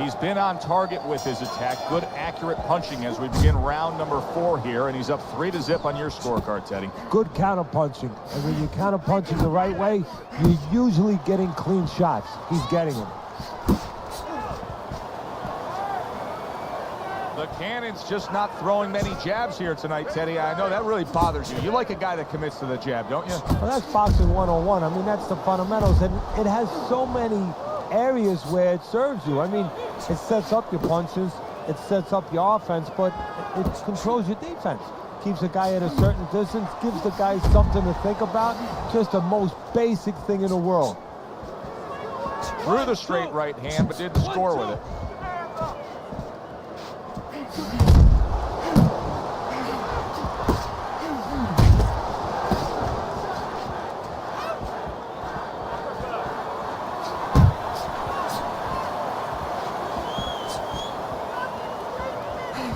He's been on target with his attack. Good, accurate punching as we begin round number 4 here, and he's up 3-0 on your scorecard, Teddy. Good counter punching. And when you're counter punching the right way, you're usually getting clean shots. He's getting them. The Cannon's just not throwing many jabs here tonight, Teddy. I know that really bothers you. You like a guy that commits to the jab, don't you? Well, that's boxing 101. I mean, that's the fundamentals. And it has so many areas where it serves you. I mean, it sets up your punches, it sets up your offense, but it controls your defense. Keeps a guy at a certain distance, gives the guy something to think about. Just the most basic thing in the world. Threw the straight right hand, but didn't score with it.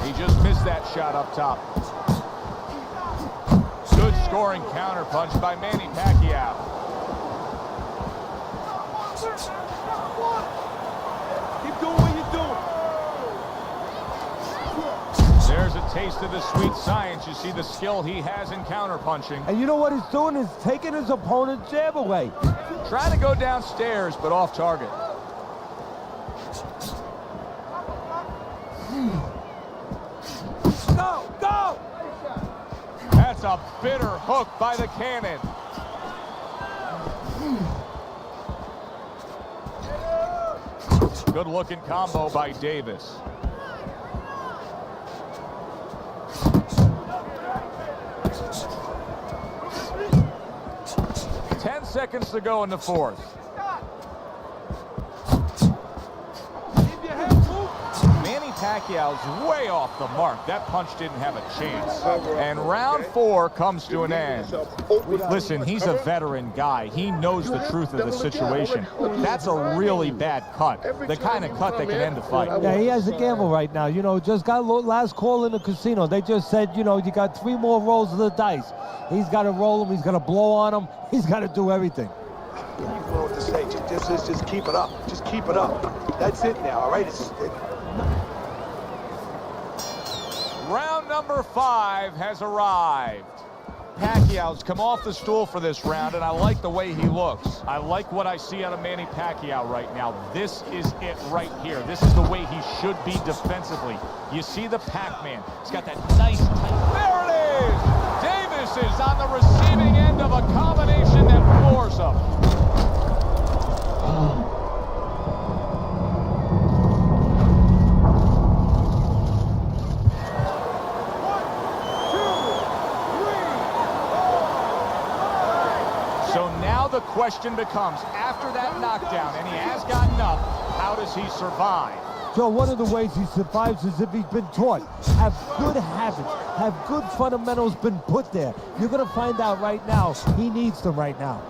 He just missed that shot up top. Good scoring counter punch by Manny Pacquiao. Keep doing what you're doing. There's a taste of the sweet science. You see the skill he has in counter punching. And you know what he's doing is taking his opponent's jab away. Trying to go downstairs, but off target. Go, go! That's a bitter hook by the Cannon. Good looking combo by Davis. Ten seconds to go in the fourth. Manny Pacquiao's way off the mark. That punch didn't have a chance. And round 4 comes to an end. Listen, he's a veteran guy. He knows the truth of the situation. That's a really bad cut. The kind of cut that can end a fight. Yeah, he has a gamble right now. You know, just got last call in the casino. They just said, you know, you got 3 more rolls of the dice. He's got to roll them. He's got to blow on them. He's got to do everything. You know what to say. Just keep it up. Just keep it up. That's it now, all right? Round number 5 has arrived. Pacquiao's come off the stool for this round, and I like the way he looks. I like what I see out of Manny Pacquiao right now. This is it right here. This is the way he should be defensively. You see the Pac-Man. He's got that nice tight... There it is! Davis is on the receiving end of a combination that floors him. So now the question becomes, after that knockdown, and he has gotten up, how does he survive? Joe, one of the ways he survives is if he's been taught. Have good habits, have good fundamentals been put there. You're going to find out right now, he needs them right now.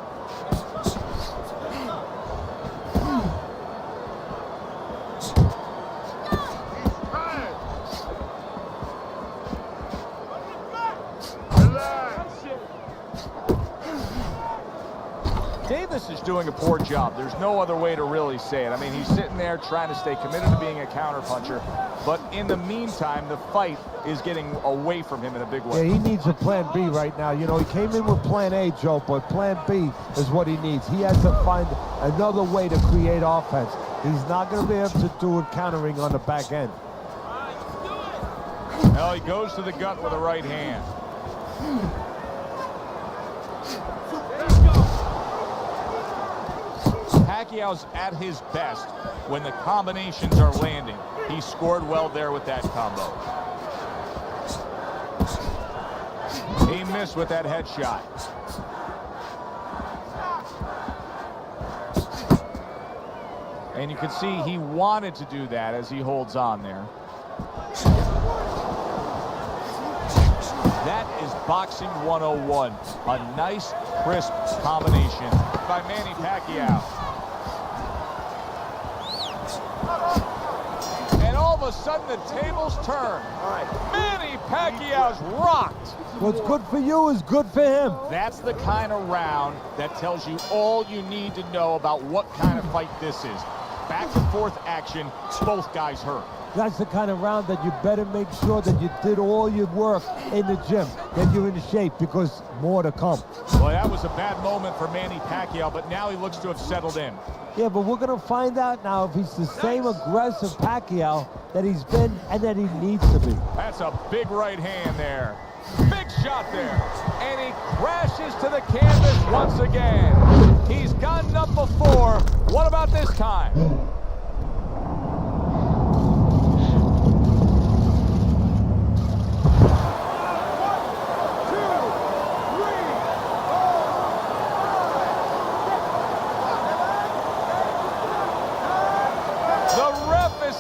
Davis is doing a poor job. There's no other way to really say it. I mean, he's sitting there trying to stay committed to being a counterpuncher, but in the meantime, the fight is getting away from him in a big way. Yeah, he needs a plan B right now. You know, he came in with plan A, Joe, but plan B is what he needs. He has to find another way to create offense. He's not going to be able to do it countering on the back end. Well, he goes to the gut with a right hand. Pacquiao's at his best when the combinations are landing. He scored well there with that combo. He missed with that headshot. And you can see he wanted to do that as he holds on there. That is boxing 101. A nice, crisp combination by Manny Pacquiao. And all of a sudden, the tables turn. Manny Pacquiao's rocked. What's good for you is good for him. That's the kind of round that tells you all you need to know about what kind of fight this is. Back and forth action, both guys hurt. That's the kind of round that you better make sure that you did all your work in the gym, that you're in shape, because more to come. Well, that was a bad moment for Manny Pacquiao, but now he looks to have settled in. Yeah, but we're going to find out now if he's the same aggressive Pacquiao that he's been and that he needs to be. That's a big right hand there. Big shot there. And he crashes to the canvas once again. He's gotten up before. What about this time?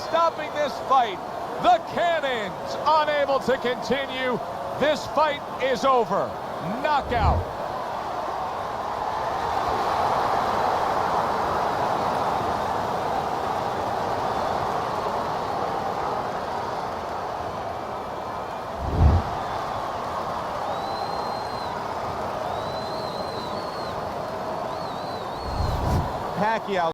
Stopping this fight. The Cannons unable to continue. This fight is over. Knockout.